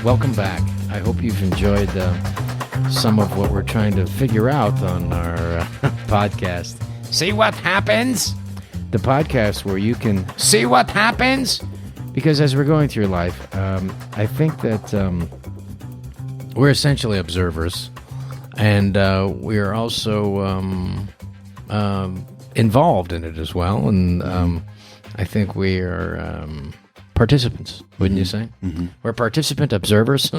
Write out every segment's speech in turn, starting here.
Welcome back. I hope you've enjoyed some of what we're trying to figure out on our podcast. See what happens? The podcast where you can see what happens. Because as we're going through life, I think that we're essentially observers. And we're also involved in it as well. And I think we are participants, wouldn't you say? Mm-hmm. We're participant observers.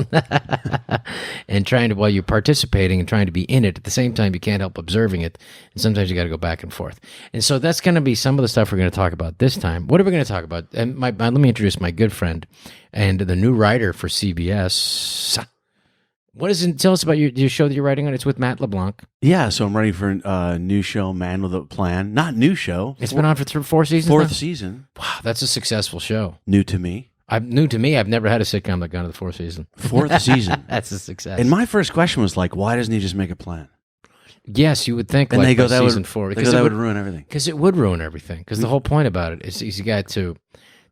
And while you're participating and trying to be in it, at the same time, you can't help observing it. And sometimes you got to go back and forth. And so that's going to be some of the stuff we're going to talk about this time. What are we going to talk about? And let me introduce my good friend and the new writer for CBS. What is it? Tell us about your show that you're writing on. It's with Matt LeBlanc. Yeah, so I'm writing for a new show, Man with a Plan. Not new show. It's been on for 4 seasons. Fourth season. Wow, that's a successful show. New to me. New to me. I've never had a sitcom that got to the 4th season. 4th season. That's a success. And my first question was like, why doesn't he just make a plan? Yes, you would think. And like they go, by that season would, 4 because that would ruin everything. Because it would ruin everything. Because the whole point about it is you got to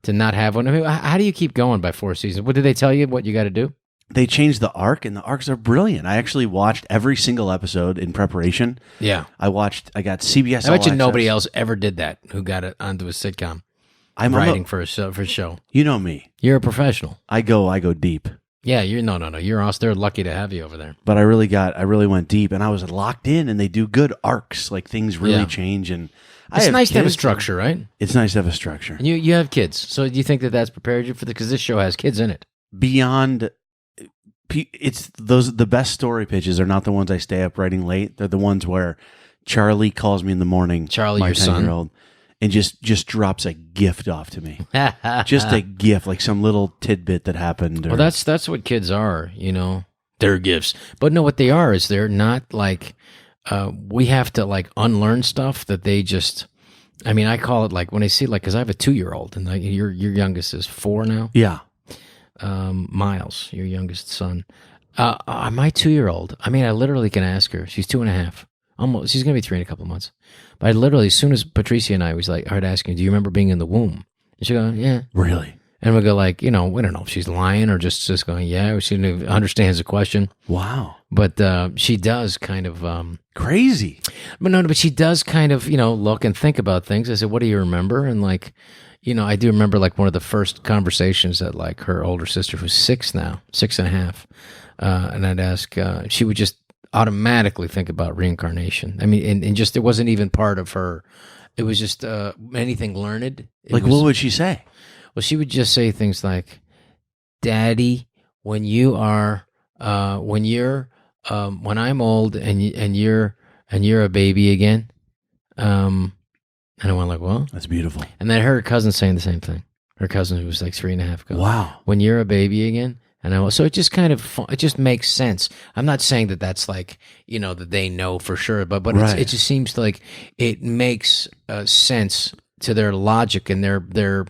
not have one. I mean, how do you keep going by 4 seasons? What did they tell you? What you got to do? They changed the arc, and the arcs are brilliant. I actually watched every single episode in preparation. Yeah. I got CBS I bet you All nobody Access. else ever did that who got it onto a sitcom. I'm writing for a show. You know me. You're a professional. I go deep. Yeah, no. You're awesome. They're lucky to have you over there. But I really went deep, and I was locked in, and they do good arcs. Like things really Yeah. change, and It's nice to have a structure, right? It's nice to have a structure. And you have kids, so do you think that's prepared you for because this show has kids in it? Beyond, it's the best story pitches are not the ones I stay up writing late. They're the ones where Charlie calls me in the morning, Charlie, my your son, 10-year-old, and just drops a gift off to me. Just a gift, like some little tidbit that happened. Well, that's what kids are, They're gifts. But no, what they are is they're not like we have to like unlearn stuff that they just. I mean, I call it like when I see because I have a 2-year-old and your youngest is 4 now. Yeah. Miles, your youngest son. My 2-year-old. I mean, I literally can ask her. She's 2.5. Almost. She's gonna be 3 in a couple of months. But I literally, as soon as Patricia and I was like, I'd ask her, "Do you remember being in the womb?" And she'd go, "Yeah." Really? And we go like, we don't know if she's lying or just going, "Yeah." Or she understands the question. Wow. But she does kind of crazy. But she does kind of look and think about things. I said, "What do you remember?" And like. I do remember like one of the first conversations that like her older sister, who's 6 now, 6.5, and I'd ask, she would just automatically think about reincarnation. I mean, and just it wasn't even part of her. It was just anything learned. What would she say? Well, she would just say things like, "Daddy, when I'm old and you're a baby again." And I went like, well, that's beautiful. And then her cousin saying the same thing. Her cousin who was like 3.5 goes, wow. When you're a baby again. And so it just kind of, it just makes sense. I'm not saying that that's like, that they know for sure, but right. it just seems like it makes sense to their logic and their,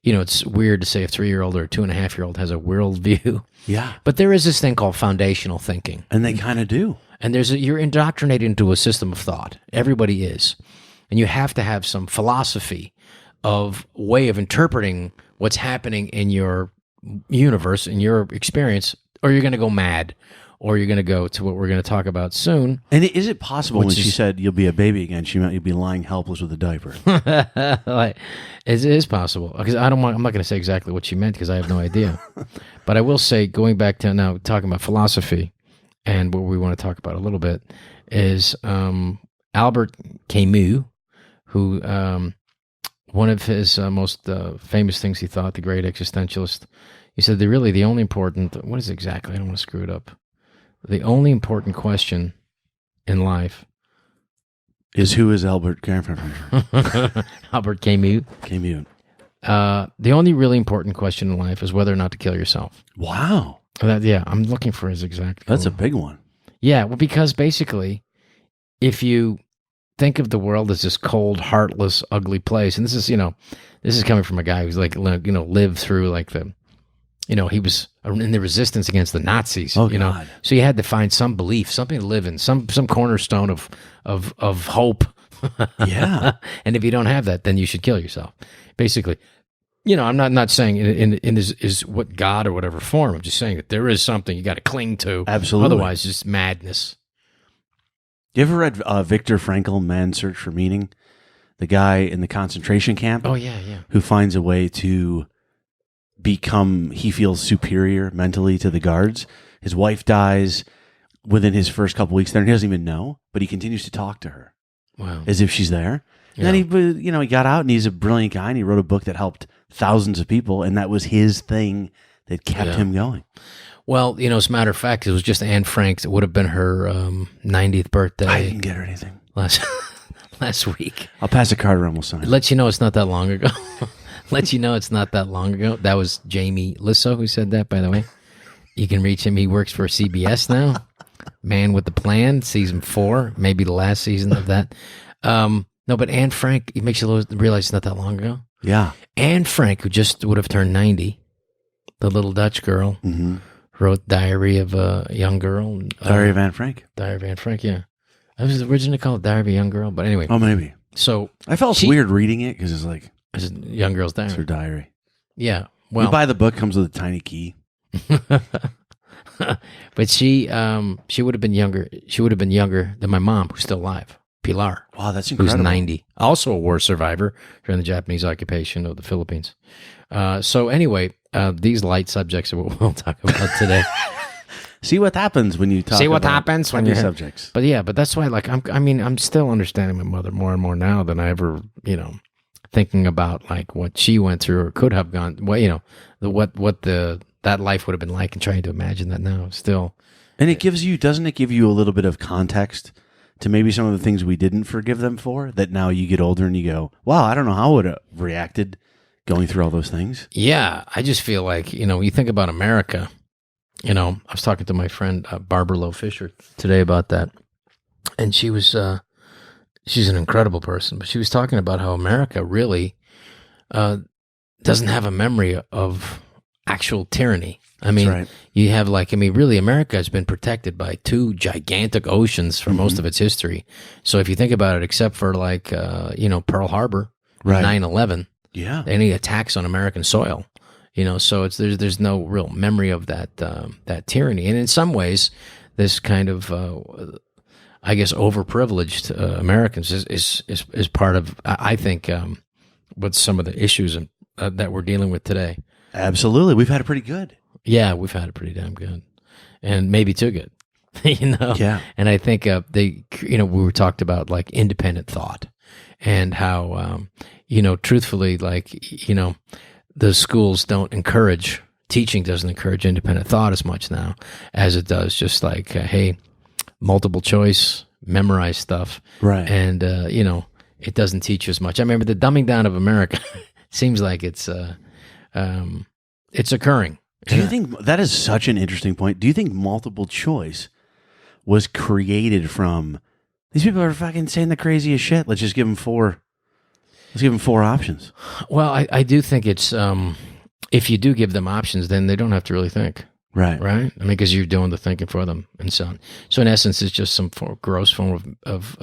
it's weird to say a 3-year-old or a 2.5-year-old has a worldview. Yeah. But there is this thing called foundational thinking. And they kind of do. And you're indoctrinated into a system of thought. Everybody is. And you have to have some philosophy of way of interpreting what's happening in your universe, in your experience, or you're going to go mad, or you're going to go to what we're going to talk about soon. And is it possible when she said you'll be a baby again, she meant you'll be lying helpless with a diaper? Like, it is possible. Because I'm not going to say exactly what she meant because I have no idea. But I will say, going back to now talking about philosophy, and what we want to talk about a little bit is Albert Camus, who one of his most famous things he thought, the great existentialist, he said the only important, what is it exactly? I don't want to screw it up. The only important question in life is who is Albert Camus? Albert Camus. Camus. The only really important question in life is whether or not to kill yourself. Wow. I'm looking for his exact. That's a big one. Yeah, well, because basically, if you think of the world as this cold, heartless, ugly place, and this is coming from a guy who's like, lived through like he was in the resistance against the Nazis. Oh, God. So you had to find some belief, something to live in, some cornerstone of hope. Yeah. And if you don't have that, then you should kill yourself, basically. I'm not saying in this is what God or whatever form. I'm just saying that there is something you got to cling to. Absolutely. Otherwise, it's madness. You ever read Viktor Frankl, Man's Search for Meaning? The guy in the concentration camp? Oh, yeah. Who finds a way to become, he feels superior mentally to the guards. His wife dies within his first couple weeks there, and he doesn't even know, but he continues to talk to her. Wow. As if she's there. Yeah. And then he got out, and he's a brilliant guy, and he wrote a book that helped thousands of people, and that was his thing that kept him going. Well, as a matter of fact, it was just Anne Frank. It would have been her 90th birthday. I didn't get her anything. Last week. I'll pass a card around, we'll sign. It lets you know it's not that long ago. That was Jamie Lisow who said that, by the way. You can reach him. He works for CBS now. Man with the Plan, season 4, maybe the last season of that. No, but Anne Frank, it makes you realize it's not that long ago. Yeah. Anne Frank, who just would have turned 90, the little Dutch girl, wrote Diary of a Young Girl. Diary of Anne Frank? Diary of Anne Frank, yeah. I was originally called Diary of a Young Girl, but anyway. Oh, maybe. So I felt weird reading it because it's like... It's a young girl's diary. It's her diary. Yeah. Well, you buy the book, comes with a tiny key. But she would have been younger. She would have been younger than my mom, who's still alive. Pilar. Wow, that's incredible. Who's 90. Also a war survivor during the Japanese occupation of the Philippines. So anyway, these light subjects are what we'll talk about today. See what happens when you talk See what about happens when you subjects. But yeah, but that's why I'm still understanding my mother more and more now than I ever, thinking about like what she went through or could have gone, well, that life would have been like, and trying to imagine that now still. And doesn't it give you a little bit of context to maybe some of the things we didn't forgive them for, that now you get older and you go, wow, I don't know how I would have reacted going through all those things. Yeah. I just feel like, you think about America, I was talking to my friend, Barbara Lowe Fisher today about that. And she was, she's an incredible person, but she was talking about how America really doesn't have a memory of actual tyranny. I mean, right. You have really America has been protected by 2 gigantic oceans for most of its history. So if you think about it, except for Pearl Harbor, right. 9/11, any attacks on American soil, so there's no real memory of that tyranny. And in some ways, this kind of I guess overprivileged Americans is part of, I think, what some of the issues that we're dealing with today. Absolutely. We've had it pretty good. Yeah, we've had it pretty damn good. And maybe too good. Yeah. And I think we were talked about like independent thought and how, truthfully, the schools teaching doesn't encourage independent thought as much now as it does just like, hey, multiple choice, memorize stuff. Right. And, it doesn't teach as much. I remember the dumbing down of America seems like it's occurring. Do you think that is such an interesting point? Do you think multiple choice was created from these people are fucking saying the craziest shit? Let's just give them 4. Let's give them 4 options. Well, I do think it's if you do give them options, then they don't have to really think. Right. Right. I mean, because you're doing the thinking for them and so on. So in essence, it's just some gross form of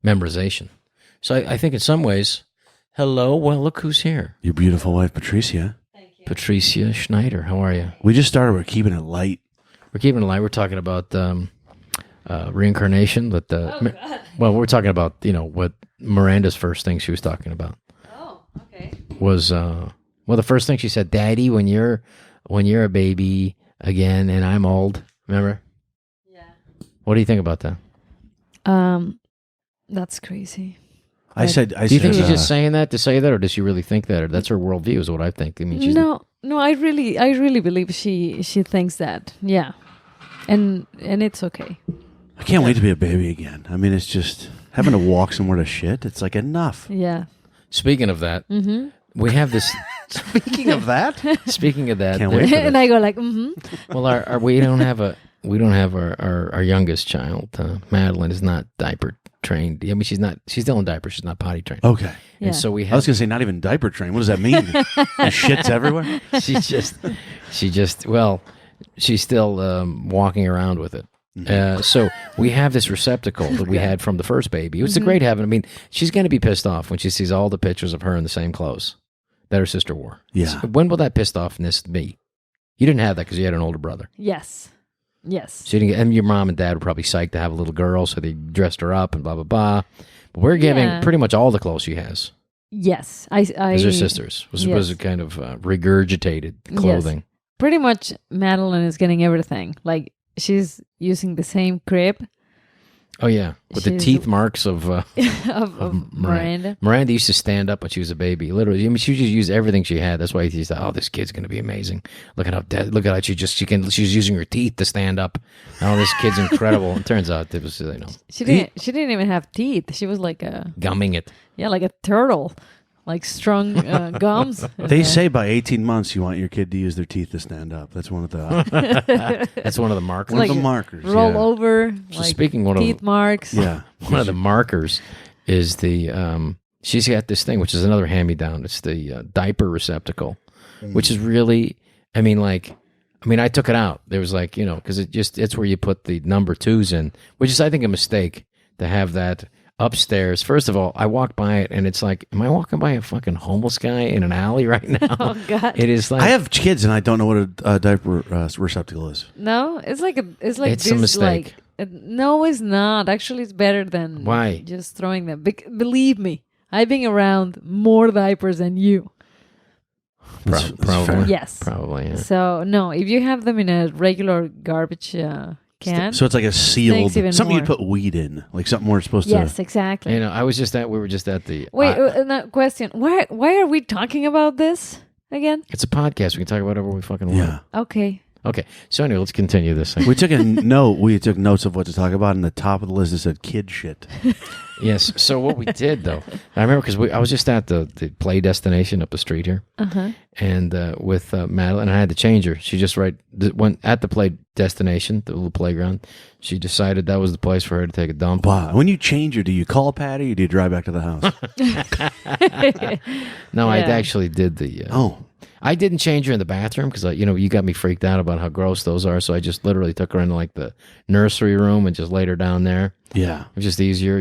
memorization. So I think in some ways, hello. Well, look who's here. Your beautiful wife, Patricia. Patricia Schneider, how are you? We just started. We're keeping it light. We're talking about reincarnation. We're talking about what Miranda's first thing she was talking about. Oh, okay. Was the first thing she said, "Daddy, when you're a baby again and I'm old." Remember? Yeah. What do you think about that? That's crazy. I said. Do you think she's just saying that to say that, or does she really think that, or that's her worldview? Is what I think. I mean, she's no. I really believe she thinks that. Yeah, and it's okay. I can't wait to be a baby again. I mean, it's just having to walk somewhere to shit. It's like enough. Yeah. Speaking of that, we have this. Speaking of that, can't wait for and I go like, Well, we don't have our youngest child. Madeline is not diaper trained. I mean, she's still in diapers. She's not potty trained. Okay. Yeah. And so we have. I was gonna say not even diaper trained. What does that mean? Shit's everywhere. She's still walking around with it. So we have this receptacle that we had from the first baby. It was a great having. I mean, she's going to be pissed off when she sees all the pictures of her in the same clothes. that her sister wore. Yeah. So when will that pissed offness be? You didn't have that because you had an older brother. Yes. So you didn't get, and your mom and dad were probably psyched to have a little girl, so they dressed her up and blah, blah, blah. But we're giving pretty much all the clothes she has. Yes. As her sisters. Was it kind of regurgitated clothing. Yes. Pretty much Madeline is getting everything. Like, she's using the same crib. Oh, yeah. With the teeth marks of of Miranda. Miranda used to stand up when she was a baby. Literally. I mean, she just used everything she had. That's why she thought, oh, this kid's going to be amazing. Look at how she's using her teeth to stand up. Oh, this kid's incredible. It turns out it was, She didn't even have teeth. She was like gumming it. Yeah, like a turtle. Like strong gums. They say by 18 months you want your kid to use their teeth to stand up. That's one of the that's one of the markers. One of the markers. Roll over. So like speaking teeth marks. Yeah. One of the markers is the she's got this thing, which is another hand-me-down. It's the diaper receptacle, which is really, I took it out. There was because it's where you put the number 2s in, which is, I think, a mistake to have that upstairs. First of all, I walked by it and it's like, am I walking by a fucking homeless guy in an alley right now? Oh, God. It is like, I have kids and I don't know what a diaper receptacle is. No, it's like it's this, a mistake. No, it's not. Actually, it's better than Why? Just throwing them. Believe me, I've been around more diapers than you. Probably. Yes. Probably, yeah. So, no, if you have them in a regular garbage can. So it's like a sealed, something more. you'd put weed in, like something we're supposed Yes, to. exactly. We were just at the. Wait, question. Why are we talking about this again? It's a podcast. We can talk about whatever we fucking want. Yeah. Okay. Okay. So anyway, let's continue this thing. We took a note. We took notes of what to talk about, and the top of the list it said kid shit. Yes. So what we did, though, I remember because I was just at the play destination up the street here, and with Madeline, I had to change her. She just went at the play destination, the little playground. She decided that was the place for her to take a dump. Wow. When you change her, do you call Patty or do you drive back to the house? No, I actually did the. I didn't change her in the bathroom because you got me freaked out about how gross those are. So I just literally took her into like the nursery room and just laid her down there. Yeah, it was just easier,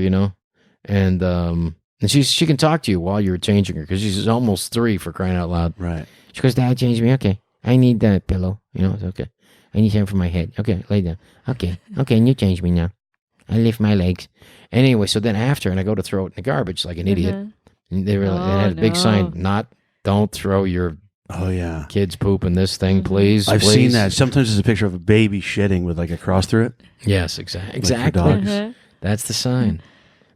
And she can talk to you while you're changing her because she's almost 3 for crying out loud. Right. She goes, Dad, change me. Okay, I need that pillow. It's okay. I need something for my head. Okay, lay down. Okay, and you change me now. I lift my legs. Anyway, so then after, and I go to throw it in the garbage like an idiot. And they had a big sign, don't throw your kids poop in this thing, please. I've seen that. Sometimes there's a picture of a baby shitting with like a cross through it. Yes, exactly. Like for dogs. That's the sign.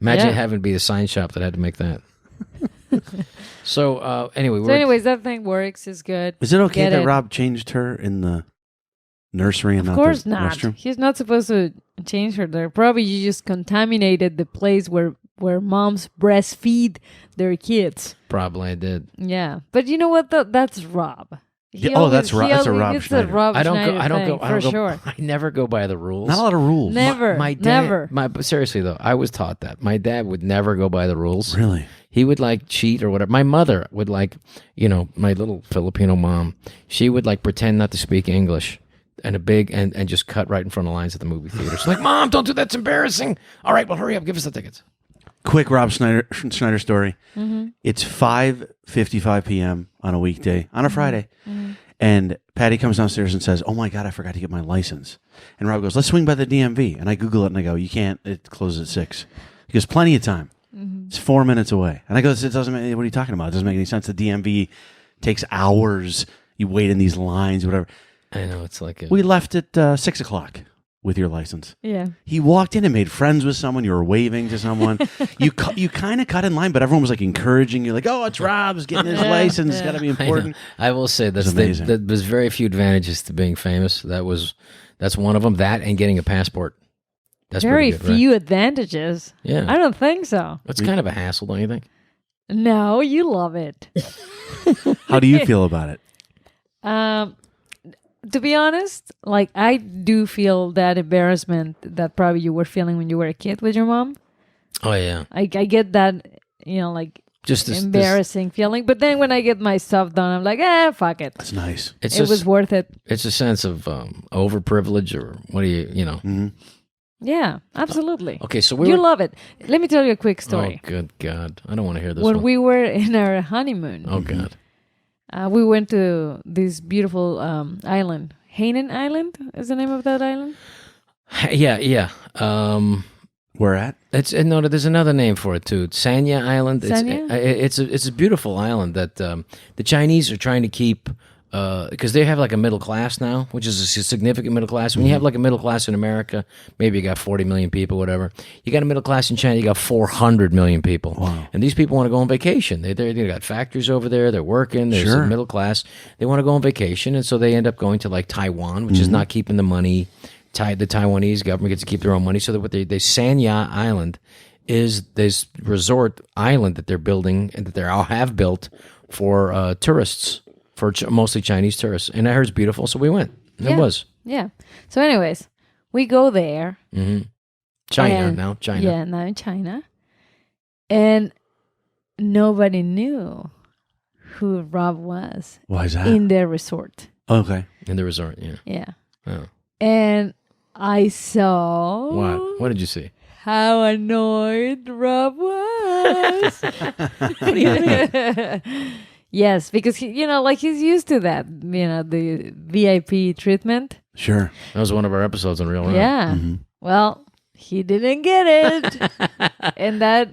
Imagine having to be the sign shop that had to make that. So anyways, that thing works. Is good. Is it okay that Rob changed her in the nursery and of not course the not. restroom? He's not supposed to change her there. Probably you just contaminated the place where moms breastfeed their kids. Probably I did. Yeah, but you know what? That's Rob. That's Rob. That's a Rob Schneider. I don't go. Sure. I never go by the rules. Not a lot of rules. Never. My dad, never. Seriously though, I was taught that my dad would never go by the rules. Really? He would like cheat or whatever. My mother would my little Filipino mom. She would like pretend not to speak English. And just cut right in front of lines at the movie theater. She's like, Mom, don't do that. It's embarrassing. All right, well, hurry up. Give us the tickets. Quick Rob Schneider story. Mm-hmm. It's 5:55 p.m. on a weekday, on a Friday. Mm-hmm. And Patty comes downstairs and says, oh, my God, I forgot to get my license. And Rob goes, let's swing by the DMV. And I Google it and I go, you can't. It closes at 6. He goes, plenty of time. Mm-hmm. It's 4 minutes away. And I go, it doesn't make, what are you talking about? It doesn't make any sense. The DMV takes hours. You wait in these lines, whatever. I know, it's like we left at 6 o'clock with your license. Yeah. He walked in and made friends with someone. You were waving to someone. You kind of cut in line, but everyone was like encouraging you, like, oh, it's Rob's getting his license. It's got to be important. I will say there's very few advantages to being famous. That's one of them. That and getting a passport. That's very good, few right? advantages. Yeah. I don't think so. It's kind of a hassle, don't you think? No, you love it. How do you feel about it? To be honest, like I do feel that embarrassment that probably you were feeling when you were a kid with your mom. Oh yeah, I get that, like just embarrassing feeling. But then when I get my stuff done, I'm like, fuck it. That's nice. It was worth it. It's a sense of overprivilege, or what do you know? Mm-hmm. Yeah, absolutely. Okay, so you love it. Let me tell you a quick story. Oh, good God, I don't want to hear this. When we were in our honeymoon. Oh God. We went to this beautiful island. Hainan Island is the name of that island. Yeah. Where at? It's no. There's another name for it too. Sanya Island. Sanya? It's a beautiful island that the Chinese are trying to keep because they have like a middle class now, which is a significant middle class. When you have like a middle class in America, maybe you got 40 million people, whatever. You got a middle class in China, you got 400 million people. Wow. And these people want to go on vacation. They got factories over there. They're working. There's a middle class. They want to go on vacation, and so they end up going to like Taiwan, which is not keeping the money. The Taiwanese government gets to keep their own money. So that what they Sanya Island is this resort island that they're building and that they all have built for tourists, for mostly Chinese tourists. And I heard it's beautiful, so we went. It was. Yeah. So anyways, we go there. China. Yeah, now in China. And nobody knew who Rob was. Why is that? In their resort. Okay. In the resort, yeah. Yeah. Oh. And I saw... What? What did you see? How annoyed Rob was. What do you mean? Yes, because he's used to that, the VIP treatment. Sure. That was one of our episodes on Real Rob. Yeah. Well, he didn't get it. And that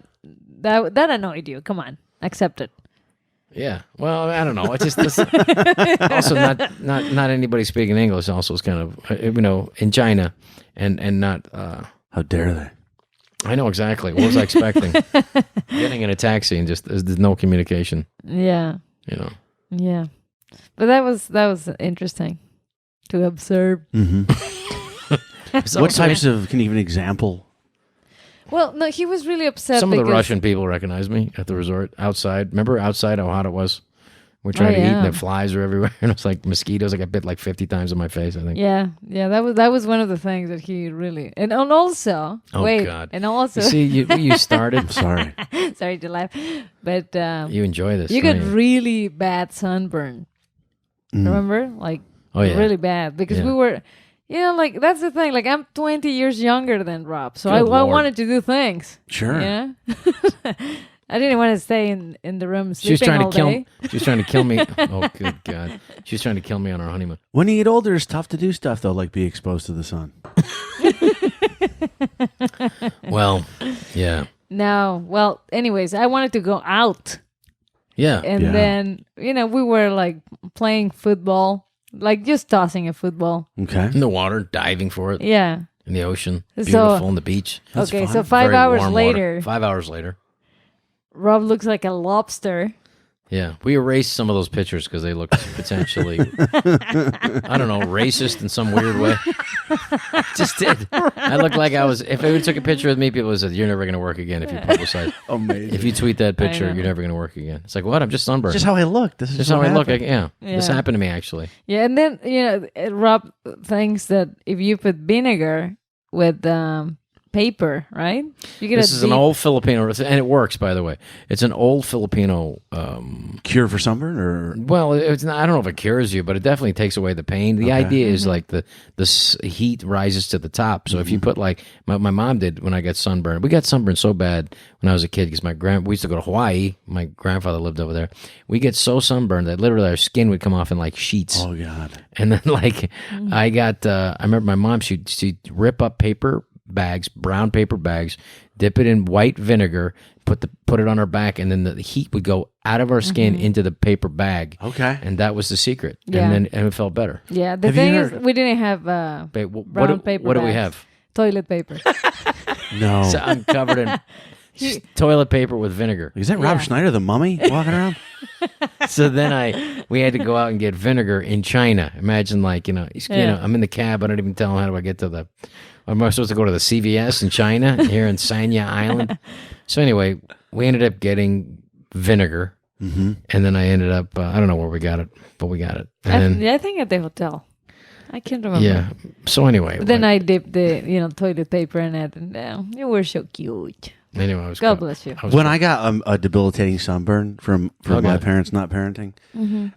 annoyed you. Come on, accept it. Yeah. Well, I don't know. It's just this, also not anybody speaking English. Also, is kind of in China, and not. How dare they? I know exactly. What was I expecting? Getting in a taxi and just there's no communication. Yeah. Yeah. But that was interesting to observe. Mm-hmm. What types of? Can you give an example? Well, no, he was really upset. Some of the Russian people recognized me at the resort outside. Remember outside how hot it was? We're trying to eat and the flies are everywhere. And it was like mosquitoes. I got bit like 50 times in my face, I think. Yeah. That was one of the things that he really... And also... God. And also... You see, you started. I'm sorry. Sorry to laugh. But... you enjoy this. You got really bad sunburn. Remember? Like, really bad. Because we were... that's the thing. Like, I'm 20 years younger than Rob. So I wanted to do things. Sure. Yeah. I didn't want to stay in the room sleeping all day. She was trying to kill me. Oh, good God. She was trying to kill me on our honeymoon. When you get older, it's tough to do stuff, though, like be exposed to the sun. Well, yeah. No. Well, anyways, I wanted to go out. Yeah. And then, we were like playing football, like just tossing a football. Okay. In the water, diving for it. Yeah. In the ocean. Beautiful on the beach. That's fun. So 5 hours later. 5 hours later. Rob looks like a lobster. Yeah, we erased some of those pictures because they looked potentially, I don't know, racist in some weird way. Just did. I looked like I was, if anyone took a picture with me, people would say, you're never going to work again if you publicize. Amazing. If you tweet that picture, you're never going to work again. It's like, what? I'm just sunburned. Just how I look. This is just how I look. Yeah. This happened to me, actually. Yeah, and then, Rob thinks that if you put vinegar with paper, right? You get this is an old Filipino, and it works, by the way. It's an old Filipino cure for sunburn, or well, it's not, I don't know if it cures you, but it definitely takes away the pain. The idea is like the heat rises to the top. So if you put like my mom did when I got sunburned, we got sunburned so bad when I was a kid because we used to go to Hawaii. My grandfather lived over there. We get so sunburned that literally our skin would come off in like sheets. Oh God! And then like I remember my mom she'd rip up paper bags, brown paper bags, dip it in white vinegar, put it on our back, and then the heat would go out of our skin into the paper bag. Okay, and that was the secret. Yeah. And it felt better. Yeah, the thing is, we didn't have brown paper. What do we have? Toilet paper. No, so I'm covered in toilet paper with vinegar. Is that Rob Schneider, the mummy, walking around? So then we had to go out and get vinegar in China. Imagine like I'm in the cab. I don't even tell him how do I get to the. Am I supposed to go to the CVS in China here in Sanya Island? So anyway, we ended up getting vinegar, and then I ended up I don't know where we got it, but we got it. And I think at the hotel. I can't remember. Yeah. So anyway, but then I dipped the toilet paper in it, and you were so cute. Anyway, God bless you. When I got a debilitating sunburn from my parents not parenting,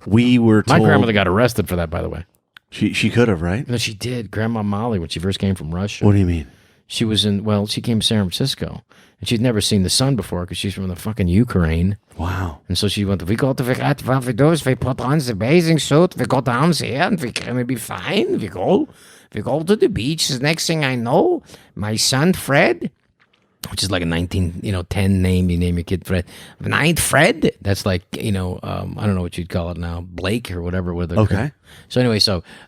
we were told... My grandmother got arrested for that, by the way. She could have, right? No, she did. Grandma Molly, when she first came from Russia. What do you mean? she came to San Francisco. And she'd never seen the sun before because she's from the fucking Ukraine. Wow. And so she went, what we do is we put on the bathing suit, we go down there, and we're going to be fine. We go to the beach. The next thing I know, my son Fred, which is like a 10 name, you name your kid Fred. Fred, that's like, I don't know what you'd call it now, Blake or whatever. Okay. So anyway,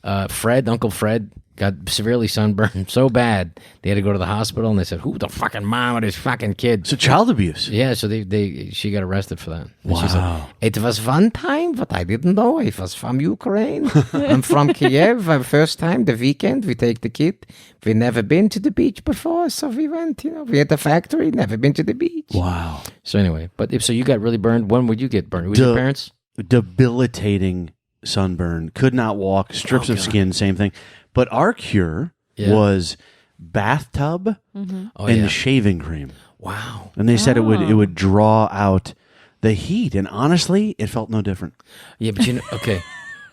Uncle Fred, got severely sunburned so bad they had to go to the hospital, and they said, who the fucking mom of this fucking kid? So child abuse. Yeah, so she got arrested for that. And wow. She said, it was one time, but I didn't know. I was from Ukraine. I'm from Kiev. First time, the weekend, we take the kid. We never been to the beach before, so we went, we had the factory, never been to the beach. Wow. So anyway, so you got really burned. When would you get burned? Was your parents? Debilitating sunburn. Could not walk. Strips of skin, same thing. But our cure was bathtub and shaving cream. Wow. And they said it would draw out the heat. And honestly, it felt no different. Yeah, but okay.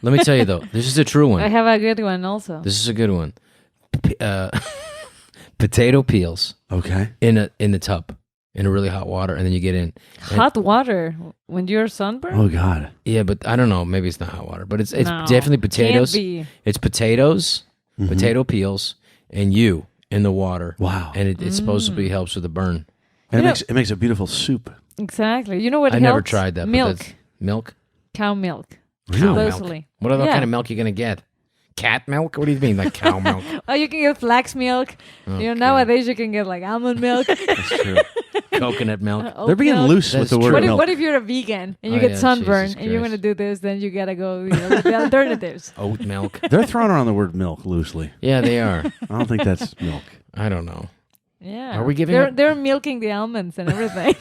Let me tell you though, this is a true one. I have a good one also. This is a good one. Potato peels. Okay. In the tub. In a really hot water, and then you get in. Hot water when you're sunburned? Oh, God. Yeah, but I don't know. Maybe it's not hot water, but it's definitely potatoes. Can't be. It's potatoes, potato peels, and you in the water. Wow. And it supposedly helps with the burn. And it makes a beautiful soup. Exactly. You know what I helps? never tried that. Milk. But milk? Cow milk. Cow Supposedly. milk. What other kind of milk are you going to get? Cat milk? What do you mean, like cow milk? Oh, you can get flax milk. Nowadays you can get like almond milk. That's true. Coconut milk. They're being loose with the word milk. What if you're a vegan and you get sunburned and you want to do this? Then you gotta go with the alternatives. Oat milk. They're throwing around the word milk loosely. Yeah, they are. I don't think that's milk. I don't know. Yeah. Are we giving? They're milking the almonds and everything.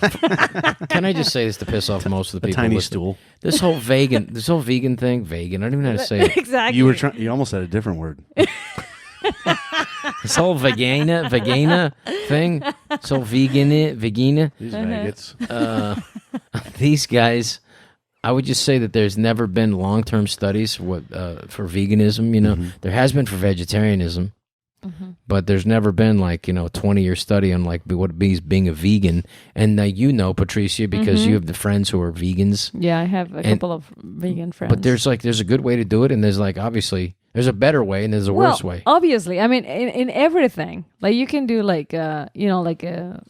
Can I just say this to piss off most of the people? Tiny listening? stool. This whole vegan thing. Vegan. I don't even know how to say it. Exactly. You almost said a different word. This whole vegana thing. This whole vegana. These maggots. These guys. I would just say that there's never been long-term studies for veganism. There has been for vegetarianism. But there's never been 20-year study on what it means being a vegan. And Patricia, because you have the friends who are vegans. Yeah, I have a couple of vegan friends. But there's a good way to do it, and there's obviously there's a better way and there's a worse way. Obviously, I mean in everything. Like you can do a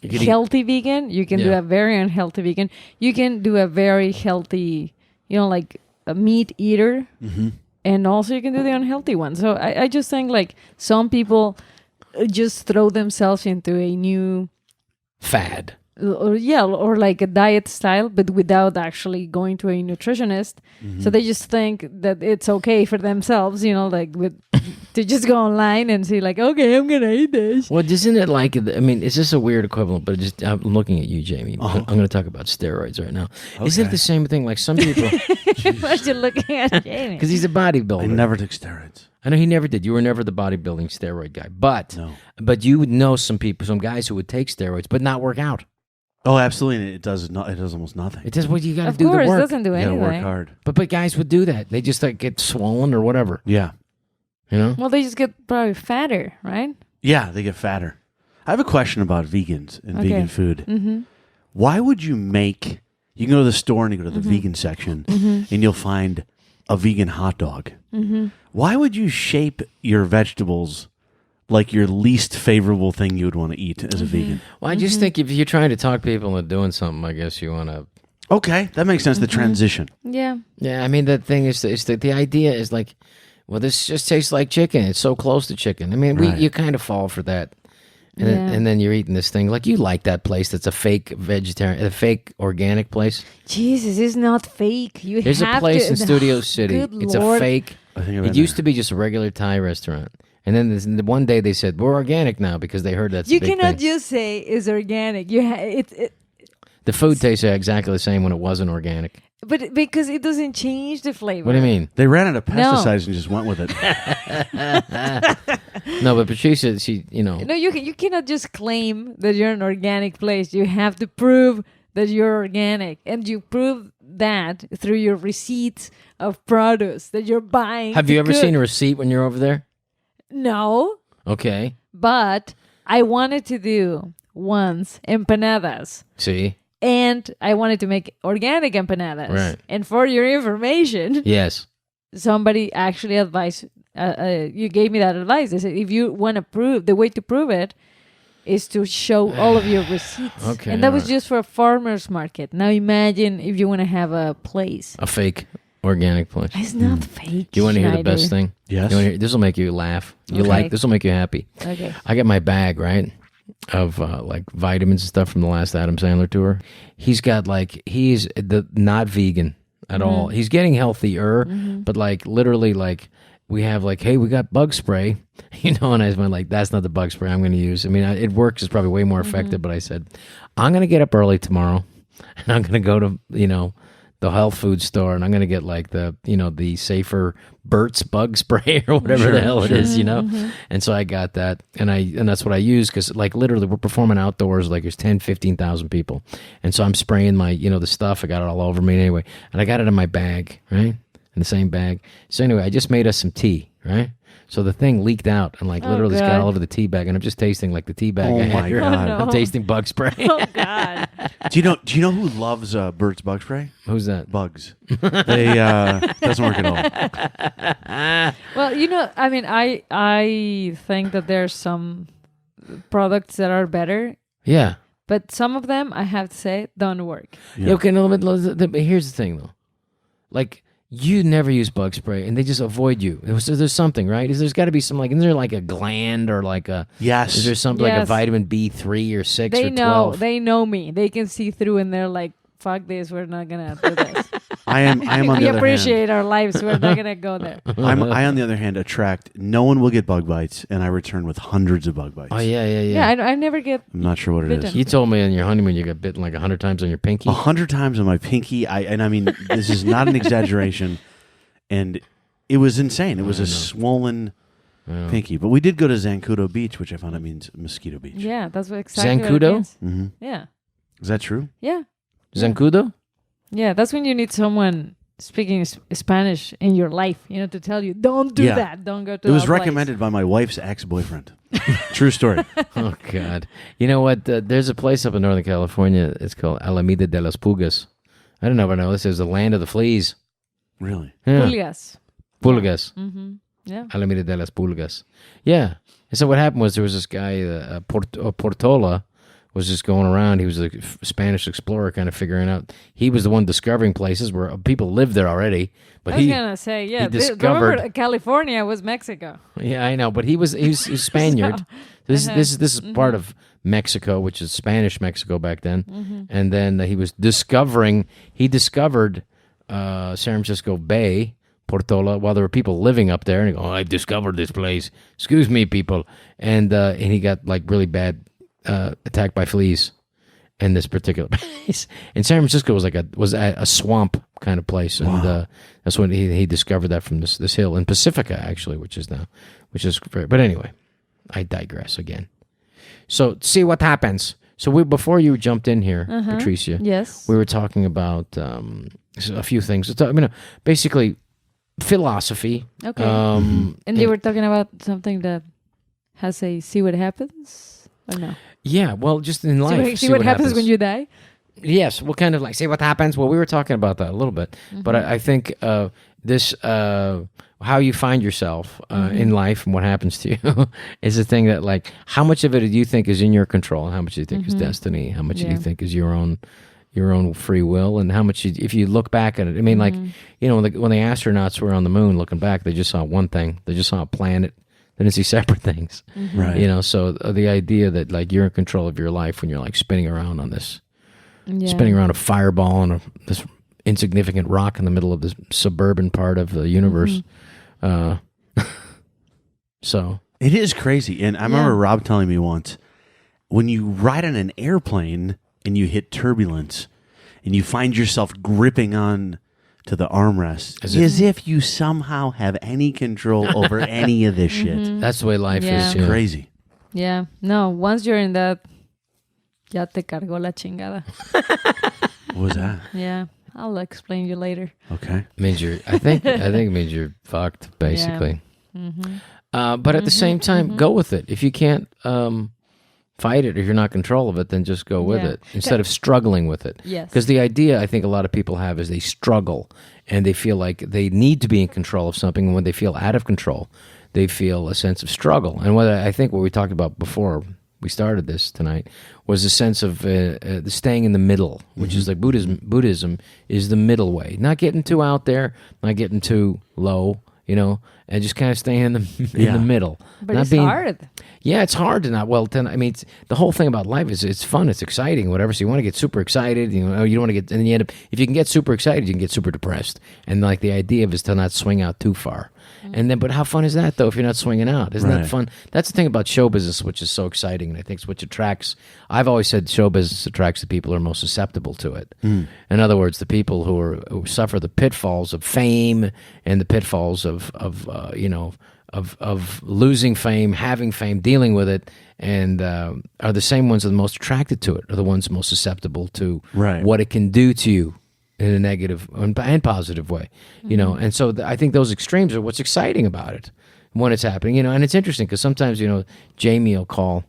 healthy vegan. You can do a very unhealthy vegan. You can do a very healthy, like a meat eater. Mm-hmm. And also you can do the unhealthy one. So I just think some people just throw themselves into a new fad. Or like a diet style, but without actually going to a nutritionist. Mm-hmm. So they just think that it's okay for themselves, to just go online and see okay, I'm going to eat this. Well, isn't it is this a weird equivalent? But I'm looking at you, Jamie. Uh-huh. I'm going to talk about steroids right now. Okay. Isn't it the same thing? Like some people... Why are you looking at Jamie? Because he's a bodybuilder. I never took steroids. I know he never did. You were never the bodybuilding steroid guy. But you would know some guys who would take steroids but not work out. Oh, absolutely. It does almost nothing. It does what you got to do the work. Of course, it doesn't do anything. You got to work hard. But guys would do that. They just get swollen or whatever. Yeah. Well, they just get probably fatter, right? Yeah, they get fatter. I have a question about vegans and vegan food. Mm-hmm. Why would you make... You can go to the store and you go to the vegan section and you'll find a vegan hot dog. Mm-hmm. Why would you shape your vegetables like your least favorable thing you would want to eat as a vegan? Well, I just think if you're trying to talk people into doing something, I guess you want to... Okay, that makes sense, the transition. Yeah. Yeah, I mean, the thing is, the idea is this just tastes like chicken. It's so close to chicken. I mean, you kind of fall for that. And then you're eating this thing. You like that place that's a fake vegetarian, a fake organic place. Jesus, it's not fake. There's a place in Studio City. It's Lord. A fake. It used to be just a regular Thai restaurant. And then one day they said, we're organic now because they heard that's a big thing. You cannot just say it's organic. The food tastes exactly the same when it wasn't organic. But because it doesn't change the flavor. What do you mean? They ran out of pesticides and just went with it. No, but Patricia, No, you cannot just claim that you're an organic place. You have to prove that you're organic. And you prove that through your receipts of produce that you're buying. Have you ever seen a receipt when you're over there? No. Okay. But I wanted to do once empanadas. See? And I wanted to make organic empanadas. Right. And for your information, Yes. somebody actually advised, you gave me that advice. They said, if you want to prove, the way to prove it is to show all of your receipts. Okay, And that was alright. just for a farmer's market. Now imagine if you want to have a place. A fake organic place. It's not fake. Do you want to hear the best Schneider. thing? Yes. This will make you laugh. You Okay. like this will make you happy. Okay. I got my bag, right, of like vitamins and stuff from the last Adam Sandler tour. He's got like he's not vegan at all. He's getting healthier, but like literally like we have like, hey, we got bug spray, and I was like, that's not the bug spray I'm going to use. I mean, it works. It's probably way more effective, but I said, I'm going to get up early tomorrow, and I'm going to go to the health food store, and I'm going to get like the safer Burt's bug spray or whatever the hell it is, And so I got that, and that's what I use because like literally we're performing outdoors, like there's 10, 15,000 people, and so I'm spraying my the stuff. I got it all over me anyway, and I got it in my bag, right, in the same bag. So anyway, I just made us some tea, right. So the thing leaked out and like literally it's got God. all over the tea bag, and I'm just tasting like the tea bag. Oh I had my here. God. I'm tasting bug spray. Oh, God. Do you know who loves Burt's bug spray? Who's that? Bugs. They doesn't work at all. Well, I mean, I think that there's some products that are better, Yeah. but some of them, I have to say, don't work. Yeah. Okay, no, but here's the thing, though. Like, you never use bug spray, and they just avoid you. There's something, right? There's got to be some, like, isn't there like a gland or like a... Yes. Is there something like a Yes. vitamin B3 or 6 They or know, 12? they know me. They can see through, and they're like, "Fuck this, we're not gonna do this." I am on We the other appreciate our lives. We're not gonna go there. hand. I on the other hand attract. No one will get bug bites, and I return with hundreds of bug bites. Oh, yeah. Yeah, I never get. I'm not sure what it is. Bitten. You told me on your honeymoon you got bitten like 100 times on your pinky. 100 times on my pinky. I mean, this is not an exaggeration, and it was insane. It was a swollen pinky. But we did go to Zancudo Beach, which I found out means mosquito beach. Yeah, that's what exactly what it Zancudo? means. Mm-hmm. Yeah, Is that true? yeah, Zancudo? yeah. That's when you need someone speaking Spanish in your life, to tell you, don't do Yeah. that. Don't go to It was that place." recommended by my wife's ex-boyfriend. True story. Oh, God. You know what? There's a place up in Northern California. It's called Alameda de las Pulgas. I don't know if I know this. Is the land of the fleas. Really? Yeah. Pulgas. Pulgas. Mm-hmm. Yeah. Alameda de las Pulgas. Yeah. And so what happened was there was this guy, Portola, was just going around. He was a Spanish explorer kind of figuring out. He was the one discovering places where people lived there already. But I was he, gonna say, yeah. discovered- Remember, California was Mexico. yeah, I know. But he was Spaniard. This is part of Mexico, which is Spanish Mexico back then. And then he discovered San Francisco Bay, Portola, while there were people living up there. And he go, I discovered this place. Excuse me, people. And he got like really bad attacked by fleas in this particular place. And San Francisco was a swamp kind of place. And that's when he discovered that from this hill in Pacifica, actually, which is very, but anyway, I digress again. So see what happens. So before you jumped in here, Patricia, Yes. we were talking about a few things. Basically philosophy. Okay. And you were talking about something that has a see what happens or no? yeah, well, just in life. See what happens when you die? Yes, well, kind of like say what happens. Well, we were talking about that a little bit, but I think this how you find yourself in life and what happens to you is a thing that like how much of it do you think is in your control, how much do you think is destiny, how much do you think is your own free will, and how much if you look back at it. I mean, like when the astronauts were on the moon, looking back, they just saw one thing. They just saw a planet. They didn't see separate things. Right. So the idea that like you're in control of your life when you're like spinning around on this. Yeah. Spinning around a fireball on this insignificant rock in the middle of this suburban part of the universe. So It is crazy. And I remember Rob telling me once, when you ride on an airplane and you hit turbulence and you find yourself gripping on to the armrest as if you somehow have any control over any of this shit. that's the way life Yeah. is. It's crazy. Yeah. No, once you're in that, ya te cargó la chingada. What was that? Yeah. I'll explain you later. Okay. Means I think it means you're fucked, basically. But at the same time, go with it. If you can't, fight it. If you're not in control of it, then just go with it instead of struggling with it. Yes. Because the idea I think a lot of people have is they struggle and they feel like they need to be in control of something. And when they feel out of control, they feel a sense of struggle. And I think what we talked about before we started this tonight was a sense of the staying in the middle, which is like Buddhism is the middle way. Not getting too out there, not getting too low, and just kind of staying in the middle. But not it's being, hard. Yeah, it's hard to not. Well, the whole thing about life is it's fun, it's exciting, whatever. So you want to get super excited, you don't want to get, and then you end up. If you can get super excited, you can get super depressed. And like the idea of is to not swing out too far. And then, but how fun is that though if you're not swinging out? Isn't that fun? That's the thing about show business, which is so exciting, and I think it's which attracts. I've always said show business attracts the people who are most susceptible to it. In other words, the people who suffer the pitfalls of fame and the pitfalls of losing fame, having fame, dealing with it, and are the same ones that are the most attracted to it, are the ones most susceptible to what it can do to you in a negative and positive way, and so I think those extremes are what's exciting about it when it's happening, and it's interesting because sometimes, Jamie will call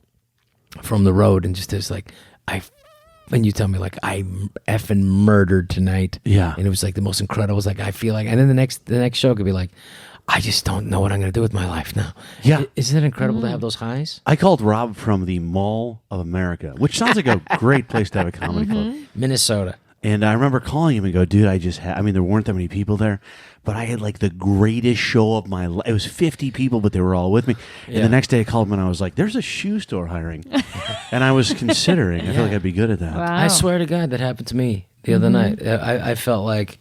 from the road and just is like, and you tell me like I effing murdered tonight, and it was like the most incredible. It was like I feel like, and then the next show could be like, I just don't know what I'm going to do with my life now. Yeah, isn't it incredible to have those highs? I called Rob from the Mall of America, which sounds like a great place to have a comedy club, Minnesota. And I remember calling him and go, dude, there weren't that many people there, but I had like the greatest show of my life. It was 50 people, but they were all with me. And the next day I called him and I was like, there's a shoe store hiring. And I was considering, I feel like I'd be good at that. Wow. I swear to God, that happened to me the other night. I felt like,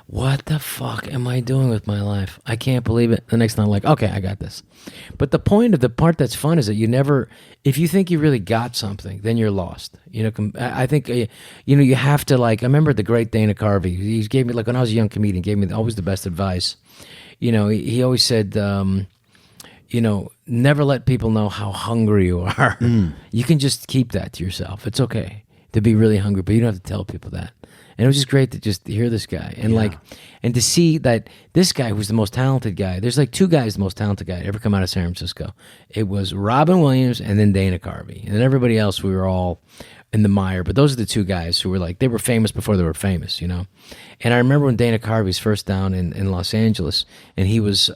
what the fuck am I doing with my life? I can't believe it. The next time I'm like, okay, I got this. But the part that's fun is that you never, if you think you really got something, then you're lost. I think, you have to I remember the great Dana Carvey. He gave me, when I was a young comedian, gave me always the best advice. He always said, never let people know how hungry you are. You can just keep that to yourself. It's okay to be really hungry, but you don't have to tell people that. And it was just great to just hear this guy and and to see that this guy who's the most talented guy. There's two guys, the most talented guy to ever come out of San Francisco. It was Robin Williams and then Dana Carvey, and then everybody else we were all in the mire. But those are the two guys who were they were famous before they were famous, And I remember when Dana Carvey's first down in Los Angeles, and he was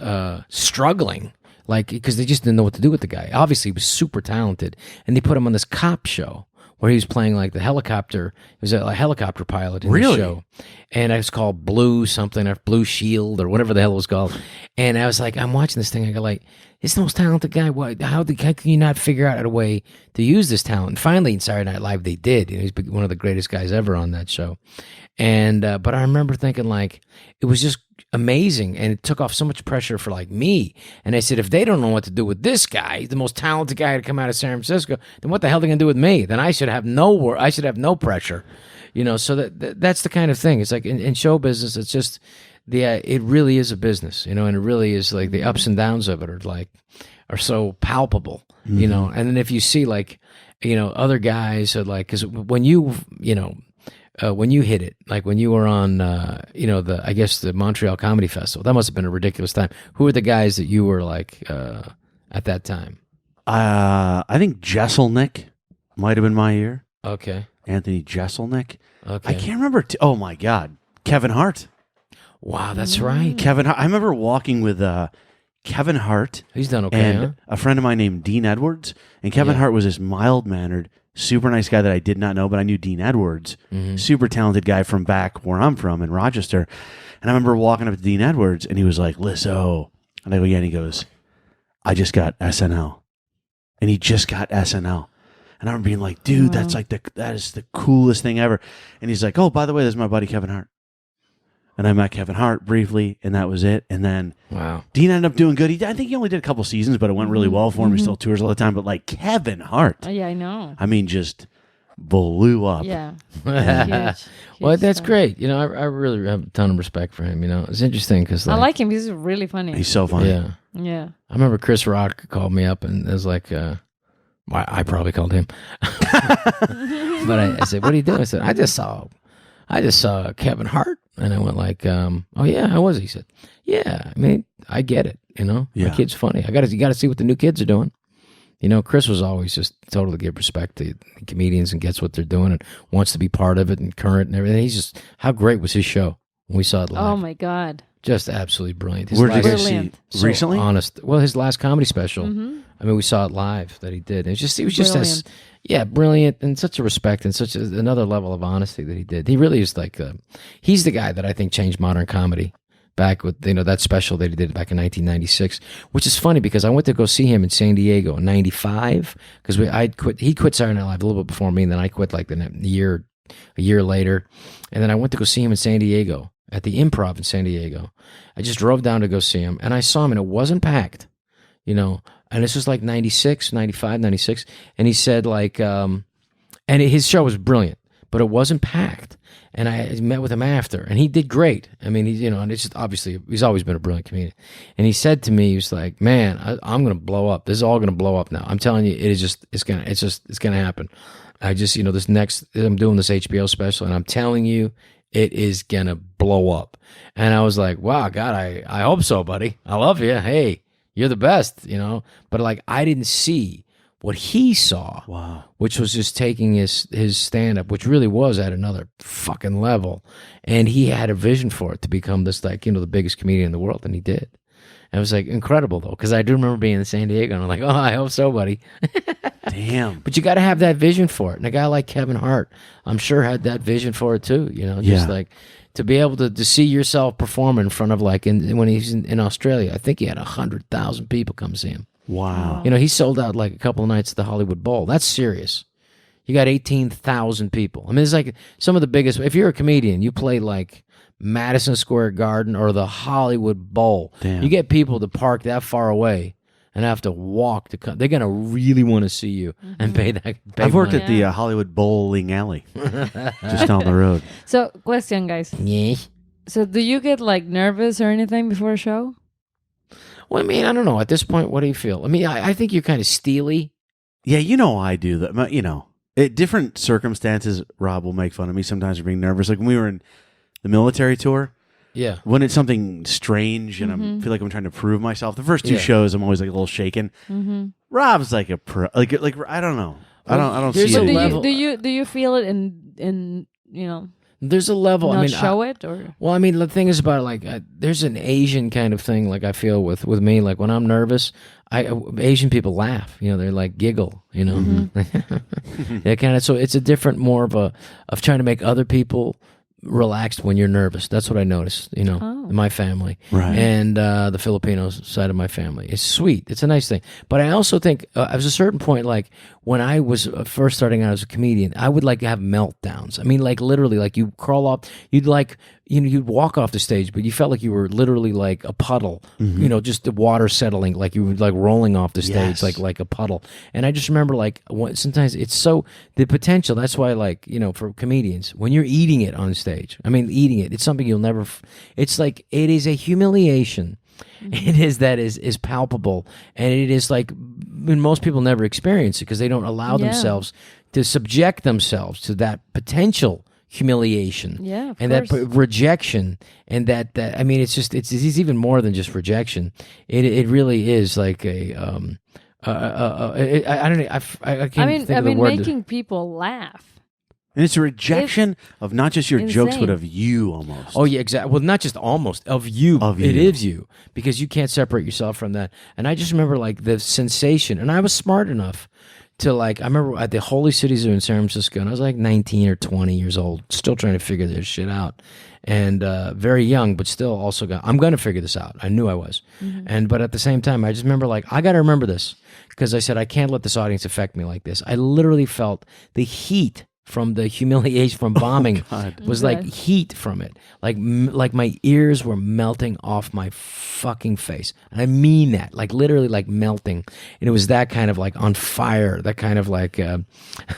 struggling. Because they just didn't know what to do with the guy. Obviously, he was super talented, and they put him on this cop show where he was playing the helicopter. He was a helicopter pilot in the show. And it was called Blue something, or Blue Shield, or whatever the hell it was called. And I was like, I'm watching this thing. I go this is the most talented guy. How can you not figure out a way to use this talent? And finally, in Saturday Night Live, they did. He's one of the greatest guys ever on that show. And but I remember thinking it was just amazing, and it took off so much pressure for me. And I said, if they don't know what to do with this guy, the most talented guy to come out of San Francisco, then what the hell are they gonna do with me? Then I should have no pressure, So that's the kind of thing. It's in show business, it's just it really is a business, and it really is the ups and downs of it are so palpable, And then if you see other guys are because when when you hit it, when you were on, the Montreal Comedy Festival, that must have been a ridiculous time. Who were the guys that you were at that time? I think Jeselnik might have been my year. Okay. Anthony Jeselnik. Okay. I can't remember. Oh my God. Kevin Hart. Wow, that's right. Kevin Hart. I remember walking with Kevin Hart. He's done okay, and a friend of mine named Dean Edwards. And Kevin Hart was this mild-mannered, super nice guy that I did not know, but I knew Dean Edwards, super talented guy from back where I'm from in Rochester. And I remember walking up to Dean Edwards, and he was like, Lisow. And I go, yeah, and he goes, I just got SNL. And he just got SNL. And I remember being like, dude, that's that is the coolest thing ever. And he's like, oh, by the way, this is my buddy Kevin Hart. And I met Kevin Hart briefly, and that was it. And then Dean ended up doing good. I think he only did a couple seasons, but it went really well for him. He still tours all the time. But Kevin Hart. Oh, yeah, I know. I mean, just blew up. Yeah. Huge well, that's great. I really have a ton of respect for him. It's interesting because I like him. He's really funny. He's so funny. Yeah. Yeah. I remember Chris Rock called me up, and it was I probably called him. But I said, what are you doing? I said, I just saw Kevin Hart. And I went oh yeah, how was he? He said, yeah, I mean, I get it, My kid's funny. You got to see what the new kids are doing. Chris was always just totally give respect to comedians and gets what they're doing and wants to be part of it and current and everything. How great was his show when we saw it live? Oh my God. Just absolutely brilliant. Where did you see so recently? Honest. Well, his last comedy special. I mean, we saw it live that he did. It was just brilliant and such a respect and such another level of honesty that he did. He really is like he's the guy that I think changed modern comedy. Back with that special that he did back in 1996, which is funny because I went to go see him in San Diego in '95 because he quit Saturday Night Live a little bit before me, and then I quit like a year later, and then I went to go see him in San Diego at the Improv in San Diego. I just drove down to go see him, and I saw him, and it wasn't packed, and this was like 96, 95, 96, and he said like, and his show was brilliant, but it wasn't packed. And I met with him after, and he did great. I mean, and it's just obviously he's always been a brilliant comedian. And he said to me, he was like, "Man, I'm gonna blow up. This is all gonna blow up now. I'm telling you, it's gonna happen. I just, this next, I'm doing this HBO special, and I'm telling you, it is gonna blow up." And I was like, "Wow, God, I hope so, buddy. I love you. Hey, you're the best, But like, I didn't see what he saw, which was just taking his stand-up, which really was at another fucking level. And he had a vision for it to become this, like, the biggest comedian in the world, and he did. And it was, like, incredible, though, because I do remember being in San Diego, and I'm like, oh, I hope so, buddy. Damn. But you got to have that vision for it. And a guy like Kevin Hart, I'm sure, had that vision for it, too, just like to be able to see yourself perform in front of, like, when he's in Australia, I think he had 100,000 people come see him. Wow. He sold out like a couple of nights at the Hollywood Bowl. That's serious. You got 18,000 people. I mean, it's like some of the biggest. If you're a comedian, you play like Madison Square Garden or the Hollywood Bowl. Damn. You get people to park that far away and have to walk to come. They're going to really want to see you and pay that. I've worked at the Hollywood Bowling Alley just down the road. So, question, guys. Yeah. So, do you get like nervous or anything before a show? Well, I mean, I don't know. At this point, what do you feel? I mean, I think you're kind of steely. Yeah, I do that. At different circumstances, Rob will make fun of me sometimes for being nervous. Like when we were in the military tour. Yeah. When it's something strange and I feel like I'm trying to prove myself. The first two shows, I'm always like a little shaken. Rob's like a pro. Like I don't know. I don't see it. Do you feel it in There's a level. Not I mean, show it or. Well, I mean, the thing is about like there's an Asian kind of thing. Like I feel with me, like when I'm nervous, Asian people laugh. They're like giggle. They kind of. So it's a different, more of trying to make other people relaxed when you're nervous. That's what I noticed, in my family. Right. And the Filipino side of my family. It's sweet. It's a nice thing. But I also think at a certain point, like when I was first starting out as a comedian, I would like have meltdowns. I mean, like literally, like you crawl up, you'd like, you'd walk off the stage, but you felt like you were literally like a puddle, just the water settling, like you were like rolling off the stage, like a puddle. And I just remember like sometimes it's so, the potential, that's why like, for comedians, when you're eating it on stage, it's something you'll never, it's like, it is a humiliation. It is palpable, and it is like, most people never experience it because they don't allow themselves to subject themselves to that potential humiliation, and that rejection, and that I mean, it's even more than just rejection. It really is like a I don't know. I can't think of the word. Making people laugh. And it's a rejection of not just your jokes, but of you almost. Oh, yeah, exactly. Well, not just almost, of you. It is you, because you can't separate yourself from that. And I just remember, like, the sensation. And I was smart enough to, like, I remember at the Holy City Zoo in San Francisco, and I was like 19 or 20 years old, still trying to figure this shit out. And very young, but still also I'm going to figure this out. I knew I was. But at the same time, I just remember, like, I got to remember this, because I said, I can't let this audience affect me like this. I literally felt the heat from the humiliation from bombing was like heat from it. Like my ears were melting off my fucking face. And I mean that, like literally like melting. And it was that kind of like on fire, that kind of like, and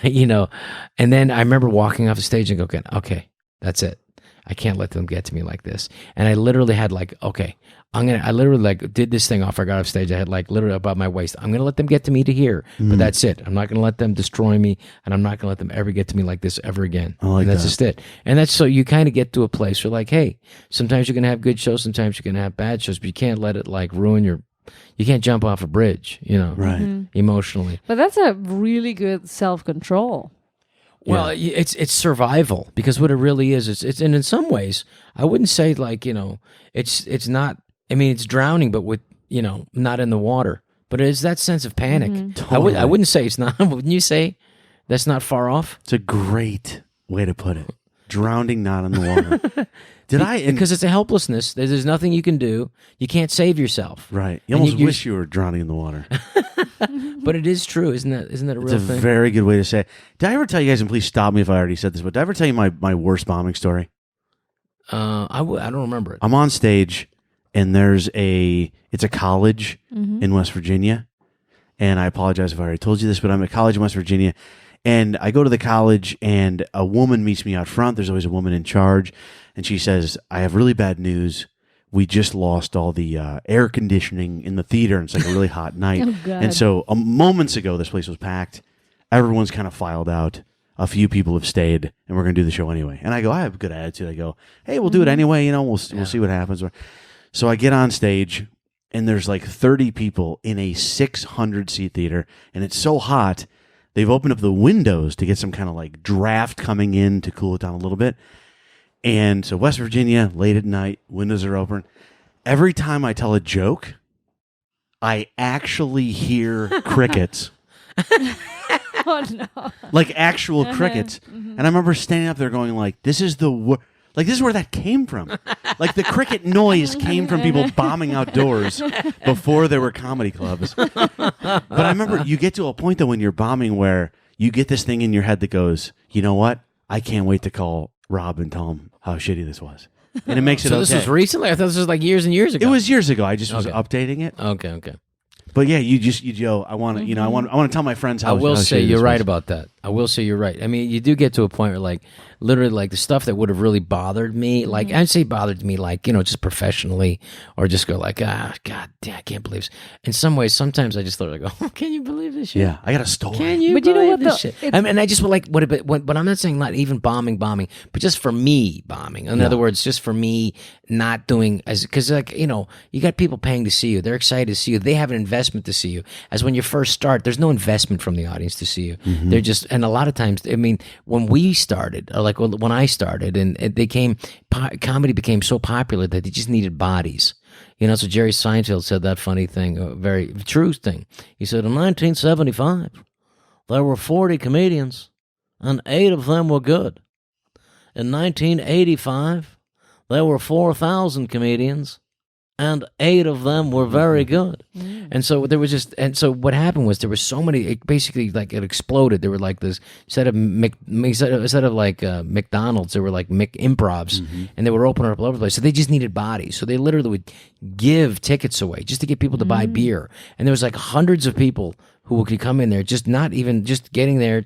then I remember walking off the stage and going, okay, that's it. I can't let them get to me like this. And I literally had like, okay, I literally like did this thing off. I got off stage. I had like literally above my waist. I'm going to let them get to me to here, but that's it. I'm not going to let them destroy me, and I'm not going to let them ever get to me like this ever again. And that's just it. And that's so you kind of get to a place where like, hey, sometimes you're going to have good shows, sometimes you're going to have bad shows, but you can't let it like ruin your jump off a bridge, Right. emotionally. But that's a really good self-control. Well, it's survival, because what it really is, it's and in some ways, I wouldn't say like, it's not, I mean, it's drowning, but with, not in the water, but it's that sense of panic. Totally. I wouldn't say it's not, wouldn't you say that's not far off? It's a great way to put it. Drowning, not in the water. Because it's a helplessness. There's nothing you can do. You can't save yourself. Right. You almost wish you were drowning in the water. But it is true, isn't that a real thing? It's a very good way to say it. Did I ever tell you guys, and please stop me if I already said this, but did I ever tell you my worst bombing story? I don't remember it. I'm on stage, and it's a college in West Virginia, and I apologize if I already told you this, but I'm at college in West Virginia, and I go to the college, and a woman meets me out front. There's always a woman in charge, and she says, "I have really bad news. We just lost all the air conditioning in the theater, and it's like a really hot night." Oh, God. And so moments ago, this place was packed. Everyone's kind of filed out. A few people have stayed, and we're going to do the show anyway. And I go, I have a good attitude. I go, hey, we'll do it anyway. We'll see what happens. So I get on stage, and there's like 30 people in a 600-seat theater, and it's so hot, they've opened up the windows to get some kind of like draft coming in to cool it down a little bit. And so West Virginia, late at night, windows are open. Every time I tell a joke, I actually hear crickets. Oh, no. Like actual crickets. And I remember standing up there going like, this is where that came from. Like the cricket noise came from people bombing outdoors before there were comedy clubs. But I remember you get to a point though when you're bombing where you get this thing in your head that goes, you know what? I can't wait to call Rob and tell him how shitty this was. And it makes it So okay. this was recently? I thought this was like years and years ago. It was years ago. I just was updating it. Okay. But yeah, I want to, I want to tell my friends how. I will how say shitty you're this right was. about that. I will say you're right. I mean, you do get to a point where, like, literally, like the stuff that would have really bothered me, like I'd say bothered me, like just professionally, or just go like, God damn, I can't believe this. In some ways, sometimes I just literally go, oh, can you believe this shit? Yeah, I got a story. Can you? But you know believe what, this though? shit? I mean, and I just would like but I'm not saying not even bombing, but just for me bombing. In other words, just for me not doing because like you got people paying to see you. They're excited to see you. They have an investment to see you. As when you first start, there's no investment from the audience to see you. They're just, and a lot of times, I mean, when we started, or like when I started, and comedy became so popular that they just needed bodies. So Jerry Seinfeld said that funny thing, a very true thing. He said, in 1975, there were 40 comedians, and 8 of them were good. In 1985, there were 4,000 comedians, and 8 of them were very good. And so there was so what happened was there were so many, it basically like it exploded. There were like this, instead of McDonald's, there were like Improvs, and they were opening up all over the place. So they just needed bodies. So they literally would give tickets away just to get people to buy beer. And there was like hundreds of people who could come in there, just not even, just getting there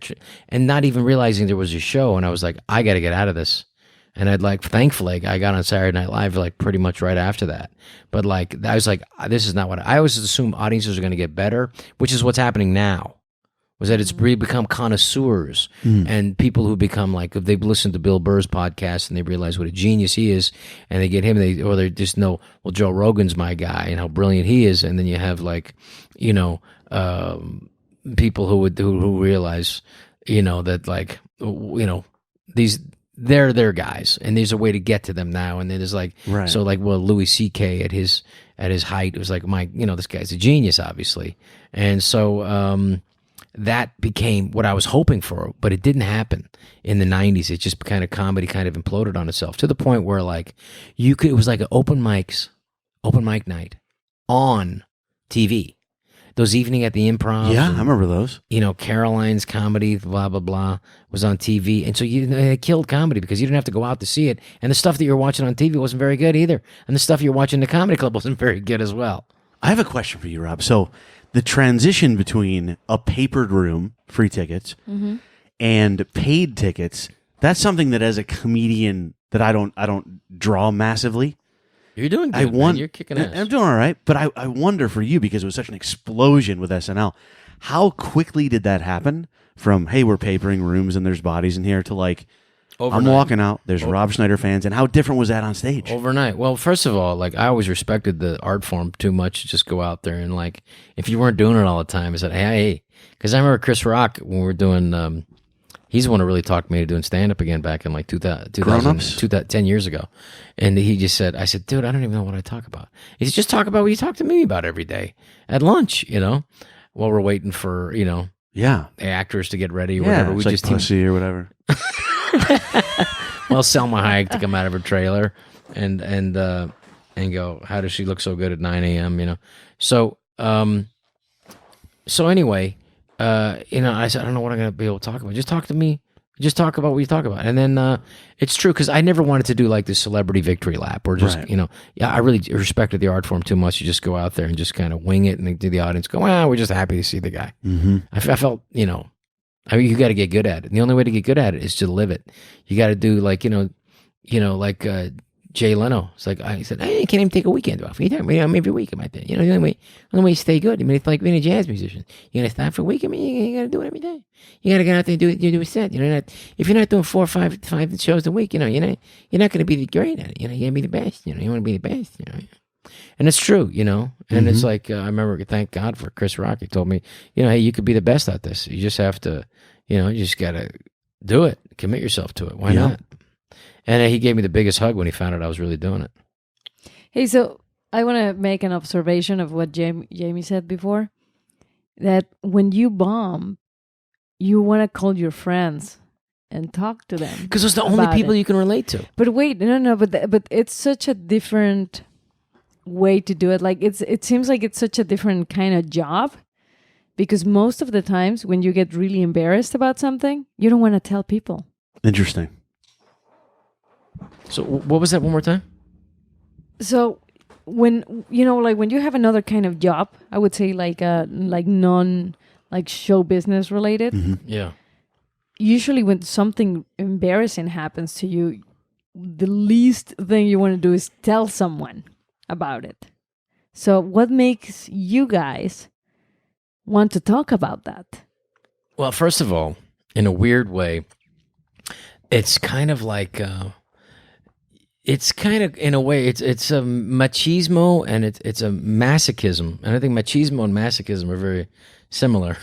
and not even realizing there was a show. And I was like, I got to get out of this. And thankfully, I got on Saturday Night Live like pretty much right after that. But like, I was like, this is not what I always assume audiences are going to get better, which is what's happening now. Was that it's really become connoisseurs and people who become like, if they've listened to Bill Burr's podcast and they realize what a genius he is, and they get him, or they just know, well, Joe Rogan's my guy and how brilliant he is. And then you have like, people who realize, that like, these. They're their guys, and there's a way to get to them now. And then there's like, so like, well, Louis C.K. at his height, it was like, this guy's a genius, obviously. And so that became what I was hoping for, but it didn't happen in the 90s. It just comedy kind of imploded on itself to the point where like it was like an open mic night on TV. Those Evening at the Improv. Yeah, I remember those. Caroline's comedy, blah, blah, blah, was on TV. And so it killed comedy because you didn't have to go out to see it. And the stuff that you were watching on TV wasn't very good either. And the stuff you were watching in the comedy club wasn't very good as well. I have a question for you, Rob. So the transition between a papered room, free tickets, and paid tickets, that's something that as a comedian that I don't draw massively. You're doing good, man. You're kicking ass. I'm doing all right, but I wonder for you, because it was such an explosion with SNL, how quickly did that happen from, hey, we're papering rooms and there's bodies in here, to like, I'm walking out. There's Rob Schneider fans, and how different was that on stage? Overnight. Well, first of all, like I always respected the art form too much to just go out there and like if you weren't doing it all the time, I said, hey, because I remember Chris Rock when we were doing. He's the one who really talked me to doing stand up again back in like 10 years ago, and he just said, I said, dude, I don't even know what I talk about. He said, just talk about what you talk to me about every day at lunch, while we're waiting for the actors to get ready or whatever. We like just pussy or whatever. Well, Selma Hayek to come out of her trailer and go, how does she look so good at 9 a.m. So anyway, I said, I don't know what I'm gonna be able to talk about. Just talk to me. Just talk about what you talk about. And then it's true because I never wanted to do like this celebrity victory lap or just I really respected the art form too much to just go out there and just kind of wing it and do the audience go, we're just happy to see the guy. Mm-hmm. I felt you got to get good at it. And the only way to get good at it is to live it. You got to do like, like Jay Leno. It's like, I said, I can't even take a weekend off. Maybe a week about that. The only way you stay good. I mean, it's like being a jazz musician. You got to stop for a week. I mean, you got to do it every day. You got to get out there and do a set. If you're not doing 4 or 5 shows a week, you're not going to be great at it. You got to be the best. You want to be the best. And it's true, And it's like I remember, thank God for Chris Rock. He told me, hey, you could be the best at this. You just have to, you just got to do it. Commit yourself to it. Why not? And he gave me the biggest hug when he found out I was really doing it. Hey, so I want to make an observation of what Jamie said before. That when you bomb, you want to call your friends and talk to them. Because those are the only people you can relate to. But wait, no, but it's such a different way to do it. Like it seems like it's such a different kind of job. Because most of the times when you get really embarrassed about something, you don't want to tell people. Interesting. So what was that one more time? So when when you have another kind of job, I would say like non show business related. Mm-hmm. Yeah. Usually when something embarrassing happens to you, the least thing you want to do is tell someone about it. So what makes you guys want to talk about that? Well, first of all, in a weird way, it's kind of like in a way it's a machismo and it's a masochism, and I think machismo and masochism are very similar.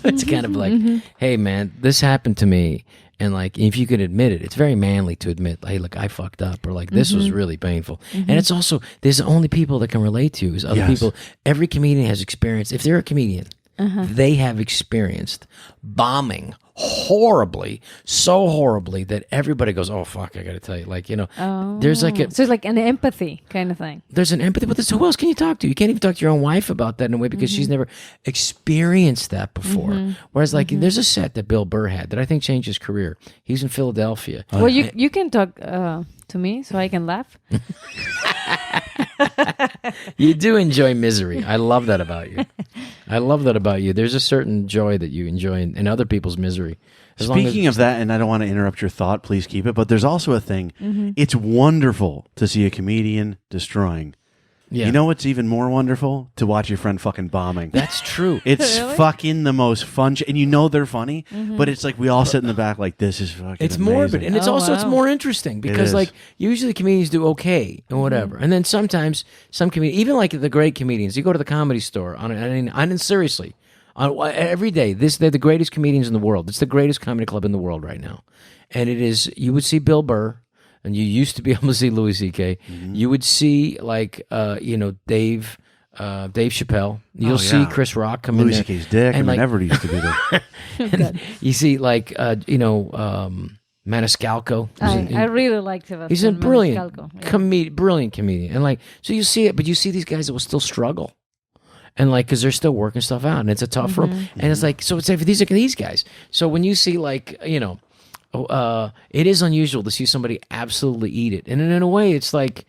It's kind of like, hey man, this happened to me, and like if you could admit it, it's very manly to admit, hey, look, I fucked up, or like this was really painful. And it's also there's only people that can relate to you is other people. Every comedian has experienced. If they're a comedian, they have experienced bombing horribly, so horribly that everybody goes, oh fuck, I gotta tell you, like there's like so it's like an empathy kind of thing. There's an empathy, but who else can you talk to? You can't even talk to your own wife about that in a way because she's never experienced that before. Whereas like there's a set that Bill Burr had that I think changed his career. He's in Philadelphia. Well, you can talk to me so I can laugh. You do enjoy misery. I love that about you. There's a certain joy that you enjoy in other people's misery. Speaking of that, and I don't want to interrupt your thought, please keep it, but there's also a thing. It's wonderful to see a comedian destroying. Yeah. You know what's even more wonderful? To watch your friend fucking bombing. That's true. It's fucking the most fun and they're funny, but it's like we all sit in the back like, this is fucking It's amazing. morbid, and it's it's more interesting because like usually comedians do okay and whatever, and then sometimes some comedians, even like the great comedians, you go to the Comedy Store seriously, every day, they're the greatest comedians in the world. It's the greatest comedy club in the world right now, and it is. You would see Bill Burr. And you used to be able to see Louis C.K. You would see like Dave Chappelle. You'll see Chris Rock come in there. Louis C.K.'s dick. And never used to be there. And you see like Maniscalco. I really liked him. He's a brilliant comedian, and like so you see it, but you see these guys that will still struggle. And like, because they're still working stuff out, and it's a tough room, and it's like, so it's like these are these guys. So when you see like it is unusual to see somebody absolutely eat it, and in a way, it's like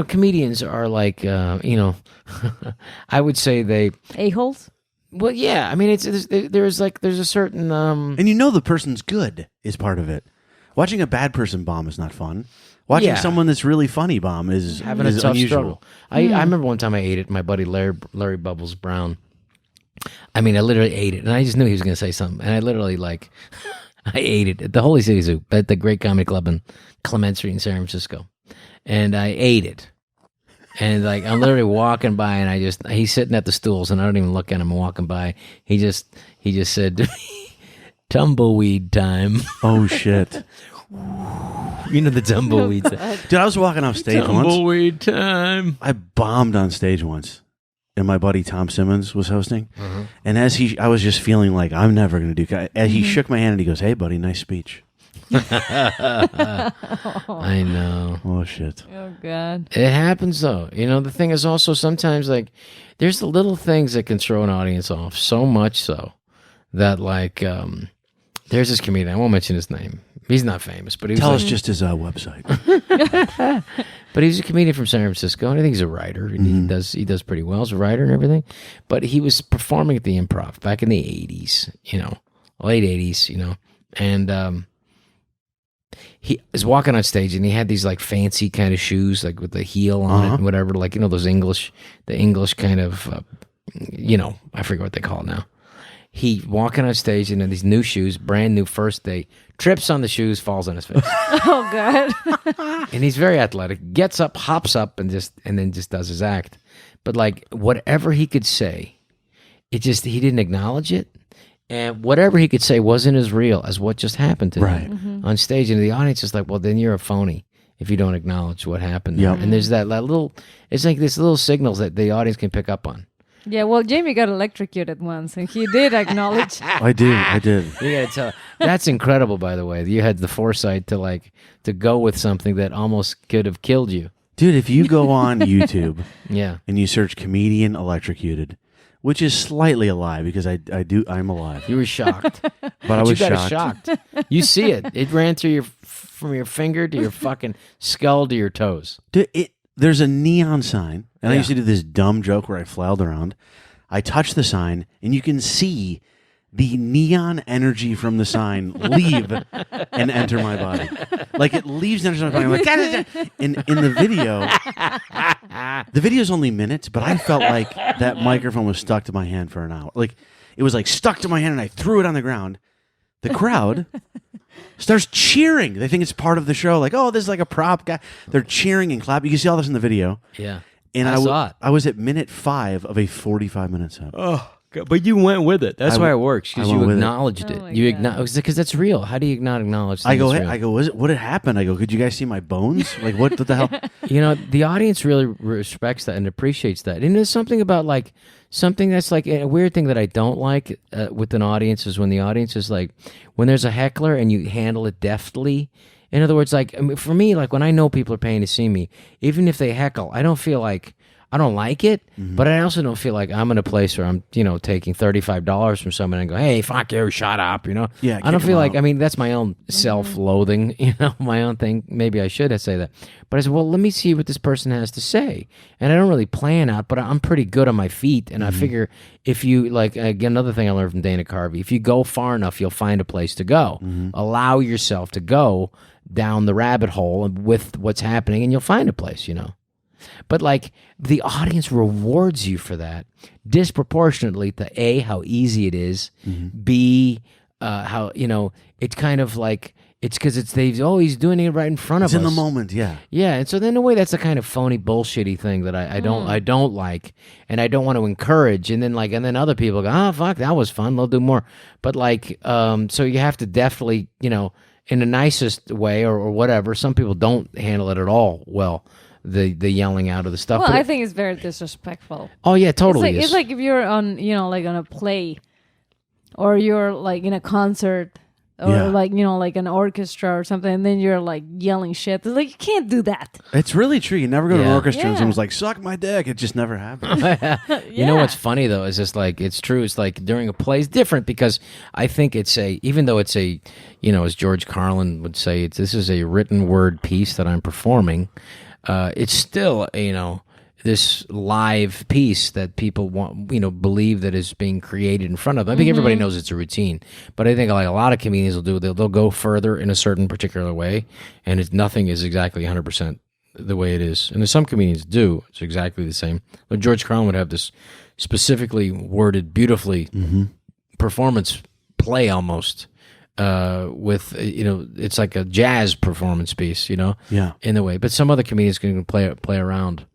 comedians are like I would say they a-holes. Well, yeah, I mean there's a certain and the person's good is part of it. Watching a bad person bomb is not fun. Watching someone that's really funny bomb is having a tough struggle. I remember one time I ate it. My buddy Larry Bubbles Brown. I mean, I literally ate it, and I just knew he was going to say something, and I literally like. I ate it at the Holy City Zoo, at the Great Comedy Club in Clement Street in San Francisco. And I ate it. And like I'm literally walking by, and he's sitting at the stools, and I don't even look at him. I'm walking by. He just said to me, "Tumbleweed time." Oh shit! You know the tumbleweed. Dude, I was walking off stage once. Tumbleweed time. I bombed on stage once, and my buddy Tom Simmons was hosting. And I was just feeling like I'm never going to do. As he shook my hand and he goes, "Hey, buddy, nice speech." I know. Oh shit. Oh god. It happens though. You know, the thing is also sometimes like there's the little things that can throw an audience off so much so that like there's this comedian, I won't mention his name. He's not famous, but tell us just his website. But he's a comedian from San Francisco, and I think he's a writer, and he does pretty well as a writer and everything. But he was performing at the Improv back in the 80s, late 80s, and he was walking on stage, and he had these like fancy kind of shoes, like with the heel on it and whatever, like those the English kind of, I forget what they call it now. He walking on stage in these new shoes, brand new, first day, trips on the shoes, falls on his face. Oh god. And he's very athletic, gets up, hops up, and then just does his act. But like whatever he could say, he didn't acknowledge it. And whatever he could say wasn't as real as what just happened to him on stage. And the audience is like, well, then you're a phony if you don't acknowledge what happened. Yep. And there's that little, it's like this little signals that the audience can pick up on. Yeah, well, Jamie got electrocuted once, and he did acknowledge. I did. You gotta tell. That's incredible, by the way. You had the foresight to go with something that almost could have killed you. Dude, if you go on YouTube Yeah. and you search comedian electrocuted, which is slightly a lie because I'm alive. You were shocked. But I was shocked. You see it. It ran through from your finger to your fucking skull to your toes. Dude, there's a neon sign, and I Yeah. used to do this dumb joke where I flailed around. I touch the sign, and you can see the neon energy from the sign leave and enter my body. Like it leaves and enters my body. I'm like, "Da-da-da." In the video's only minutes, but I felt like that microphone was stuck to my hand for an hour. Like it was like stuck to my hand, and I threw it on the ground. The crowd starts cheering. They think it's part of the show. Like, oh, this is like a prop guy. They're cheering and clapping. You can see all this in the video. Yeah. And I saw it. I was at minute 5 of a 45-minute set. Oh, God. But you went with it. That's why it works, because you acknowledged it. Oh, You my acknowledge because that's real. How do you not acknowledge? I go, what had happened? I go, could you guys see my bones? Like, what the hell? The audience really respects that and appreciates that. And there's something about like something that's like a weird thing that I don't like with an audience is when the audience is like when there's a heckler and you handle it deftly. In other words, like for me, like when I know people are paying to see me, even if they heckle, I don't feel like I don't like it, but I also don't feel like I'm in a place where I'm, taking $35 from someone and go, hey, fuck you, shut up, Yeah, I don't feel like, that's my own self-loathing, my own thing. Maybe I should say that. But I said, well, let me see what this person has to say. And I don't really plan out, but I'm pretty good on my feet. And I figure if you, like, again, another thing I learned from Dana Carvey, if you go far enough, you'll find a place to go. Allow yourself to go down the rabbit hole with what's happening, and you'll find a place, But like the audience rewards you for that disproportionately to A, how easy it is, B, how, it's kind of like, it's because he's doing it right in front of us. It's in the moment, yeah. Yeah, and so then in a way that's a kind of phony bullshitty thing that I don't like, and I don't want to encourage. And then other people go, fuck, that was fun, they'll do more. But like, so you have to definitely, in the nicest way or whatever. Some people don't handle it at all well. The yelling out of the stuff. Well, I think it's very disrespectful. Oh yeah, totally. It's like if you're on, like on a play, or you're like in a concert, or like like an orchestra or something, and then you're like yelling shit. It's like you can't do that. It's really true. You never go to an orchestra and someone's like, "Suck my dick." It just never happens. You know what's funny though is just like it's true. It's like during a play, it's different because I think even though it's a, as George Carlin would say, this is a written word piece that I'm performing. It's still, this live piece that people want, believe that is being created in front of them. I think everybody knows it's a routine, but I think like a lot of comedians will do, they'll go further in a certain particular way, and nothing is exactly 100% the way it is. And some comedians do. It's exactly the same. But George Carlin would have this specifically worded, beautifully performance play almost. with it's like a jazz performance piece, in a way. But some other comedians can play around,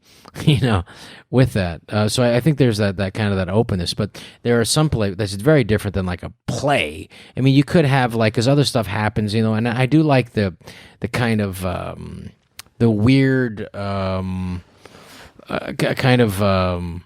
with that. So I think there's that kind of that openness. But there are some play that's very different than like a play. I mean, you could have because other stuff happens, and I do like the kind of the weird kind of.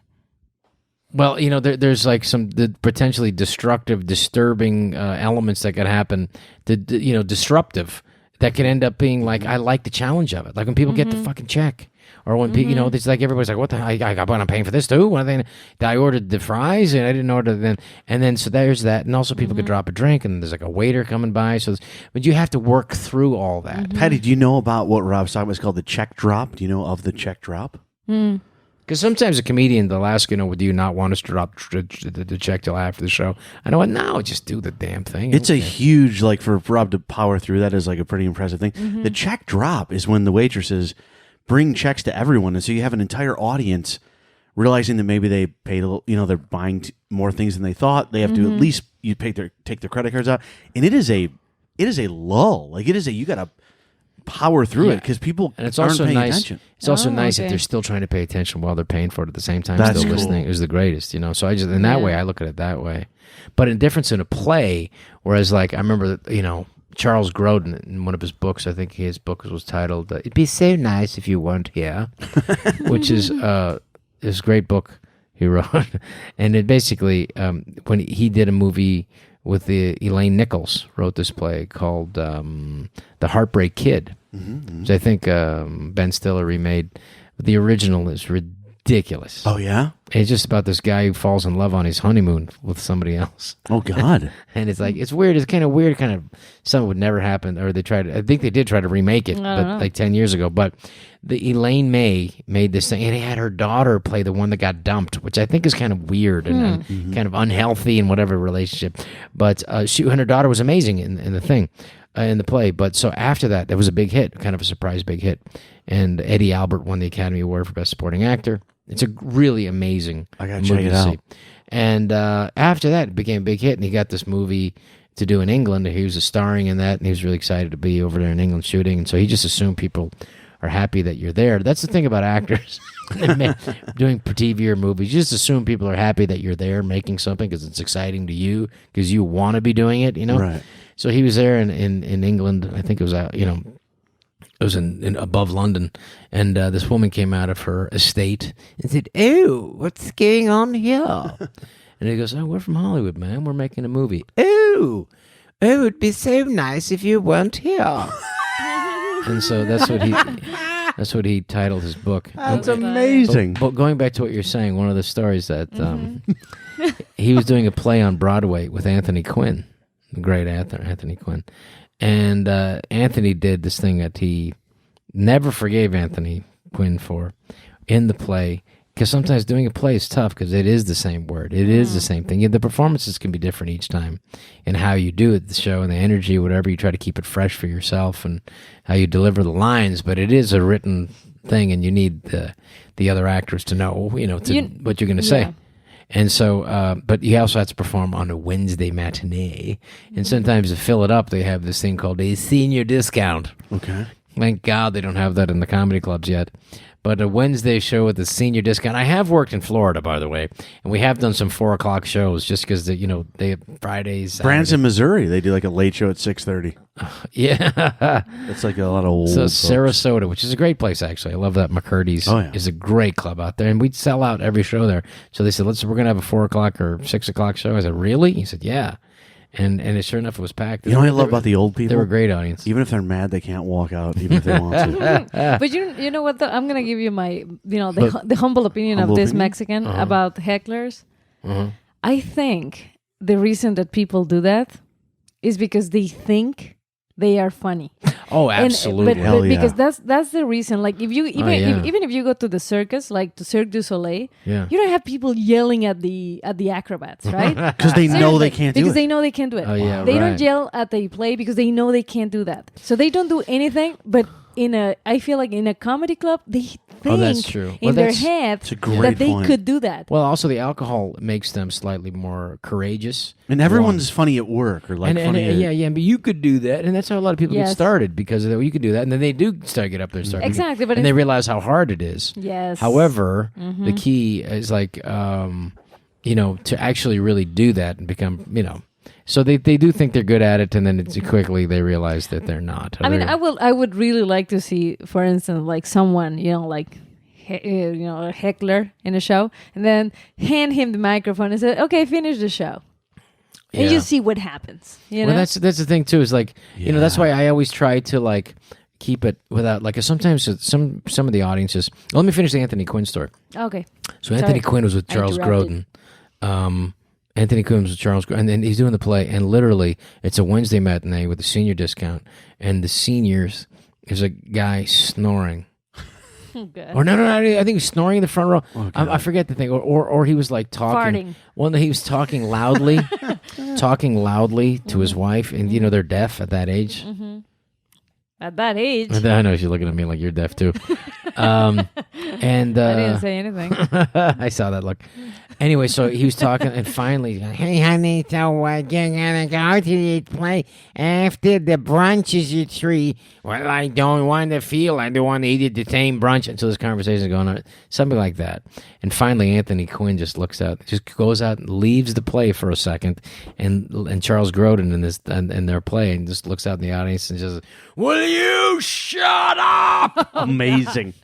Well, there's like some potentially destructive, disturbing elements that could happen. Disruptive that could end up being like I like the challenge of it. Like when people get the fucking check, or when people, it's like everybody's like, "What the hell? I'm paying for this too." When I ordered the fries and I didn't order them, and then so there's that, and also people could drop a drink, and there's like a waiter coming by. So, but you have to work through all that. Patty, do you know about what Rob's talking about? It's called the check drop. Do you know of the check drop? Because sometimes a comedian, they'll ask, do you not want us to drop the check till after the show? I know, no, just do the damn thing. It's a huge, for Rob to power through that is like a pretty impressive thing. The check drop is when the waitresses bring checks to everyone. And so you have an entire audience realizing that maybe they paid a little, they're buying more things than they thought. They have to at least take their credit cards out. And it is a lull. You got to power through it because people aren't paying attention. It's also nice if they're still trying to pay attention while they're paying for it at the same time. That's still cool. Listening is the greatest, So I just in that way I look at it that way. But in difference in a play, whereas I remember that Charles Grodin in one of his books, I think his book was titled "It'd Be So Nice If You Weren't Here," which is this great book he wrote, and it basically when he did a movie with Elaine Nichols wrote this play called The Heartbreak Kid, which I think Ben Stiller remade. The original is ridiculous. Oh, yeah? It's just about this guy who falls in love on his honeymoon with somebody else. Oh, God. And it's it's weird. It's kind of weird, something would never happen. Or I think they did try to remake it, but 10 years ago. But the Elaine May made this thing, and he had her daughter play the one that got dumped, which I think is kind of weird and kind of unhealthy in whatever relationship. But she and her daughter was amazing in the thing, in the play. But so after that, there was a big hit, kind of a surprise big hit. And Eddie Albert won the Academy Award for Best Supporting Actor. It's a really amazing I gotta movie check it to see. out. And after that, it became a big hit, and he got this movie to do in England. He was starring in that, and he was really excited to be over there in England shooting. And so he just assumed people are happy that you're there. That's the thing about actors doing TV or movies. You just assume people are happy that you're there making something because it's exciting to you because you want to be doing it, Right. So he was there in England. I think it was it was in above London, and this woman came out of her estate and said, "Oh, what's going on here?" And he goes, "Oh, we're from Hollywood, man. We're making a movie." Oh, it'd be so nice if you weren't here. And so that's what he titled his book. That's amazing. But going back to what you're saying, one of the stories that he was doing a play on Broadway with Anthony Quinn, the great Anthony Quinn. And Anthony did this thing that he never forgave Anthony Quinn for in the play, because sometimes doing a play is tough because it is the same word. It is the same thing. The performances can be different each time and how you do it, the show and the energy, whatever. You try to keep it fresh for yourself and how you deliver the lines, but it is a written thing, and you need the other actors to know, what you're going to say. And so, but you also have to perform on a Wednesday matinee. And sometimes to fill it up, they have this thing called a senior discount. Okay. Thank God they don't have that in the comedy clubs yet. But a Wednesday show with a senior discount. I have worked in Florida, by the way, and we have done some 4:00 shows just because they have Fridays. Branson, Missouri, they do like a late show at 6:30. Yeah, It's like a lot of old. so folks. Sarasota, which is a great place actually. I love that. McCurdy's is a great club out there, and we'd sell out every show there. So they said, we're gonna have a 4:00 or 6:00 show. I said, really? He said, yeah. And it, sure enough, it was packed. You know what I love about the old people? They were a great audience. Even if they're mad, they can't walk out, even if they want to. But you know what? Though? I'm gonna give you my the humble opinion of this Mexican about hecklers. I think the reason that people do that is because they think they are funny. Oh, absolutely! But because that's the reason. Like if you even if you go to the circus, like to Cirque du Soleil, you don't have people yelling at the acrobats, right? Because they know they can't do it. Because they know they can't do it. Oh, yeah, they don't yell at the play because they know they can't do that. So they don't do anything, but I feel like in a comedy club, they think that's true. in their head that they could do that. Well, also the alcohol makes them slightly more courageous. And everyone's funny at work or like funny. Yeah, but you could do that, and that's how a lot of people get started because you could do that, and then they do start to get up there and start exactly, and they realize how hard it is. Yes. However, the key is like to actually really do that and become So they do think they're good at it, and then quickly they realize that they're not. I mean, I would really like to see, for instance, like someone, like a heckler in a show, and then hand him the microphone and say, "Okay, finish the show," and you see what happens. Well, that's the thing too. Is like that's why I always try to like keep it without like sometimes some of the audiences. Let me finish the Anthony Quinn story. Okay. So Anthony Quinn was with Charles Grodin. Anthony Quinn was with Charles Grodin, and then he's doing the play, and literally it's a Wednesday matinee with a senior discount, and the seniors there's a guy snoring. Good. Or no, I think he's snoring in the front row. Oh, I forget the thing. Or he was like talking. Farting. Well, he was talking loudly, to his wife, and they're deaf at that age. Mm-hmm. At that age. I know you're looking at me like you're deaf too. And I didn't say anything. I saw that look. Anyway, so he was talking, and finally, hey, honey, so you're gonna go to the play after the brunch is a treat. Well, I don't want to feel I don't want to eat at the same brunch. And so this conversation is going on, something like that. And finally, Anthony Quinn just goes out and leaves the play for a second, and Charles Grodin in their play, and just looks out in the audience and just, will you shut up? Amazing.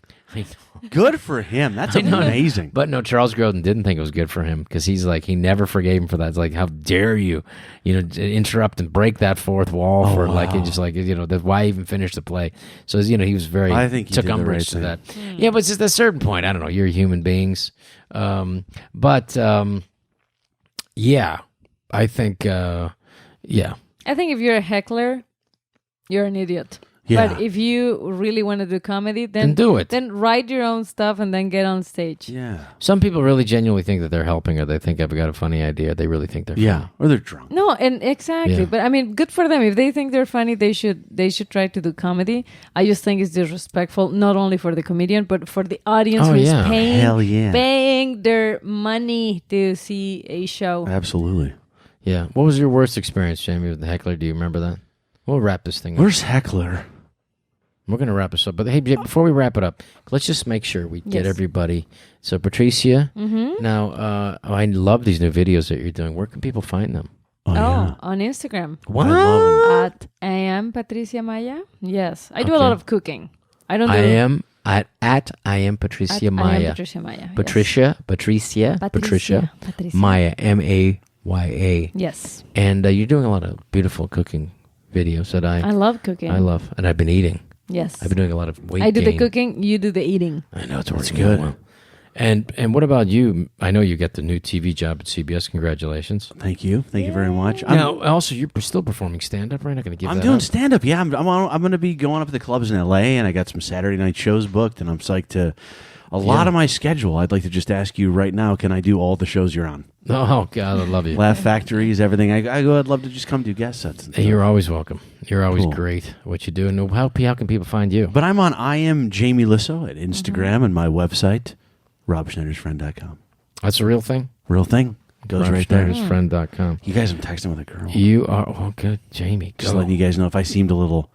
Good for him. That's amazing. But no, Charles Grodin didn't think it was good for him because he's like, he never forgave him for that. It's like, how dare you, interrupt and break that fourth wall for like, just like, why even finish the play? So, he was very, I think he took did the umbrage right to that. thing. Yeah, but it's just at a certain point, I don't know, you're human beings. Yeah, I think, I think if you're a heckler, you're an idiot. Yeah. But if you really want to do comedy, then do it. Then write your own stuff and then get on stage. Yeah. Some people really genuinely think that they're helping, or they think I've got a funny idea. They really think they're funny. Or they're drunk. No, and exactly. Yeah. But I mean, good for them. If they think they're funny, they should try to do comedy. I just think it's disrespectful, not only for the comedian, but for the audience who's paying their money to see a show. Absolutely. Yeah. What was your worst experience, Jamie, with the heckler? Do you remember that? We'll wrap this thing up. Where's heckler? We're going to wrap this up. But hey, before we wrap it up, let's just make sure we get everybody. So, Patricia, now, I love these new videos that you're doing. Where can people find them? On Instagram. What? At I am Patricia Maya. Yes. I do a lot of cooking. I don't do... I am Patricia Maya. I am Patricia Maya. Patricia, Maya, Maya. Yes. And you're doing a lot of beautiful cooking videos that I love cooking. I love. And I've been eating. Yes. I've been doing a lot of weight I do gain. the cooking, you do the eating. I know, it's working good. Well. And what about you? I know you got the new TV job at CBS. Congratulations. Thank you. Thank you very much. Now, also, you're still performing stand-up, right? I'm not going to give I'm doing stand-up, yeah. I'm going to be going up to the clubs in L.A., and I got some Saturday night shows booked, and I'm psyched to... A lot of my schedule, I'd like to just ask you right now, can I do all the shows you're on? Oh, God, I love you. Laugh Factories, everything. I'd love to just come do guest sets. Hey, you're always welcome. You're always great at what you do. And how can people find you? But I'm on I am Jamie Lisow at Instagram and my website, robschneidersfriend.com. That's a real thing? Real thing. Goes right there. robschneidersfriend.com. You guys, I'm texting with a girl. You are, oh, good, Jamie. Just letting you guys know if I seemed a little...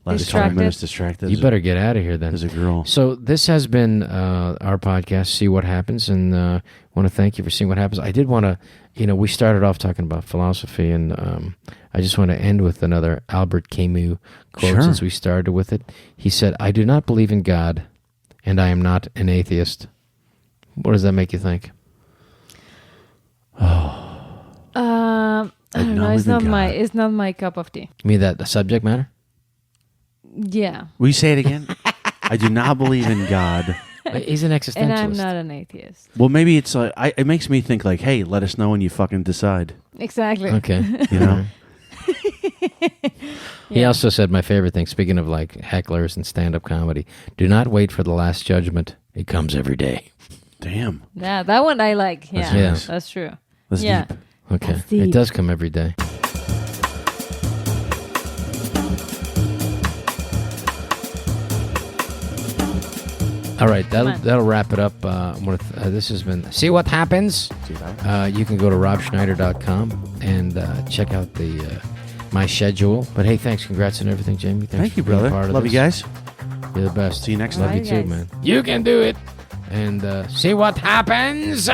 Last couple minutes distracted. You better get out of here then. There's a girl. So this has been our podcast, See What Happens, and I want to thank you for seeing what happens. I did want to, we started off talking about philosophy, and I just want to end with another Albert Camus quote since we started with it. He said, I do not believe in God, and I am not an atheist. What does that make you think? I don't know. It's not my cup of tea. You mean that the subject matter? Yeah. Will you say it again? I do not believe in God. He's an existentialist. And I'm not an atheist. Well, maybe it's it makes me think like, hey, let us know when you fucking decide. Exactly. Okay. You know? He also said my favorite thing, speaking of like hecklers and stand-up comedy, do not wait for the last judgment. It comes every day. Damn. Yeah, that one I like. Yeah, nice. That's true. That's deep. Okay. That's deep. It does come every day. All right, that'll wrap it up. This has been See What Happens. You can go to robschneider.com and check out my schedule. But hey, thanks, congrats on everything, Jamie. Thank you, brother. Love you guys. You're the best. See you next time. time. Love you too, man. You can do it. And see what happens.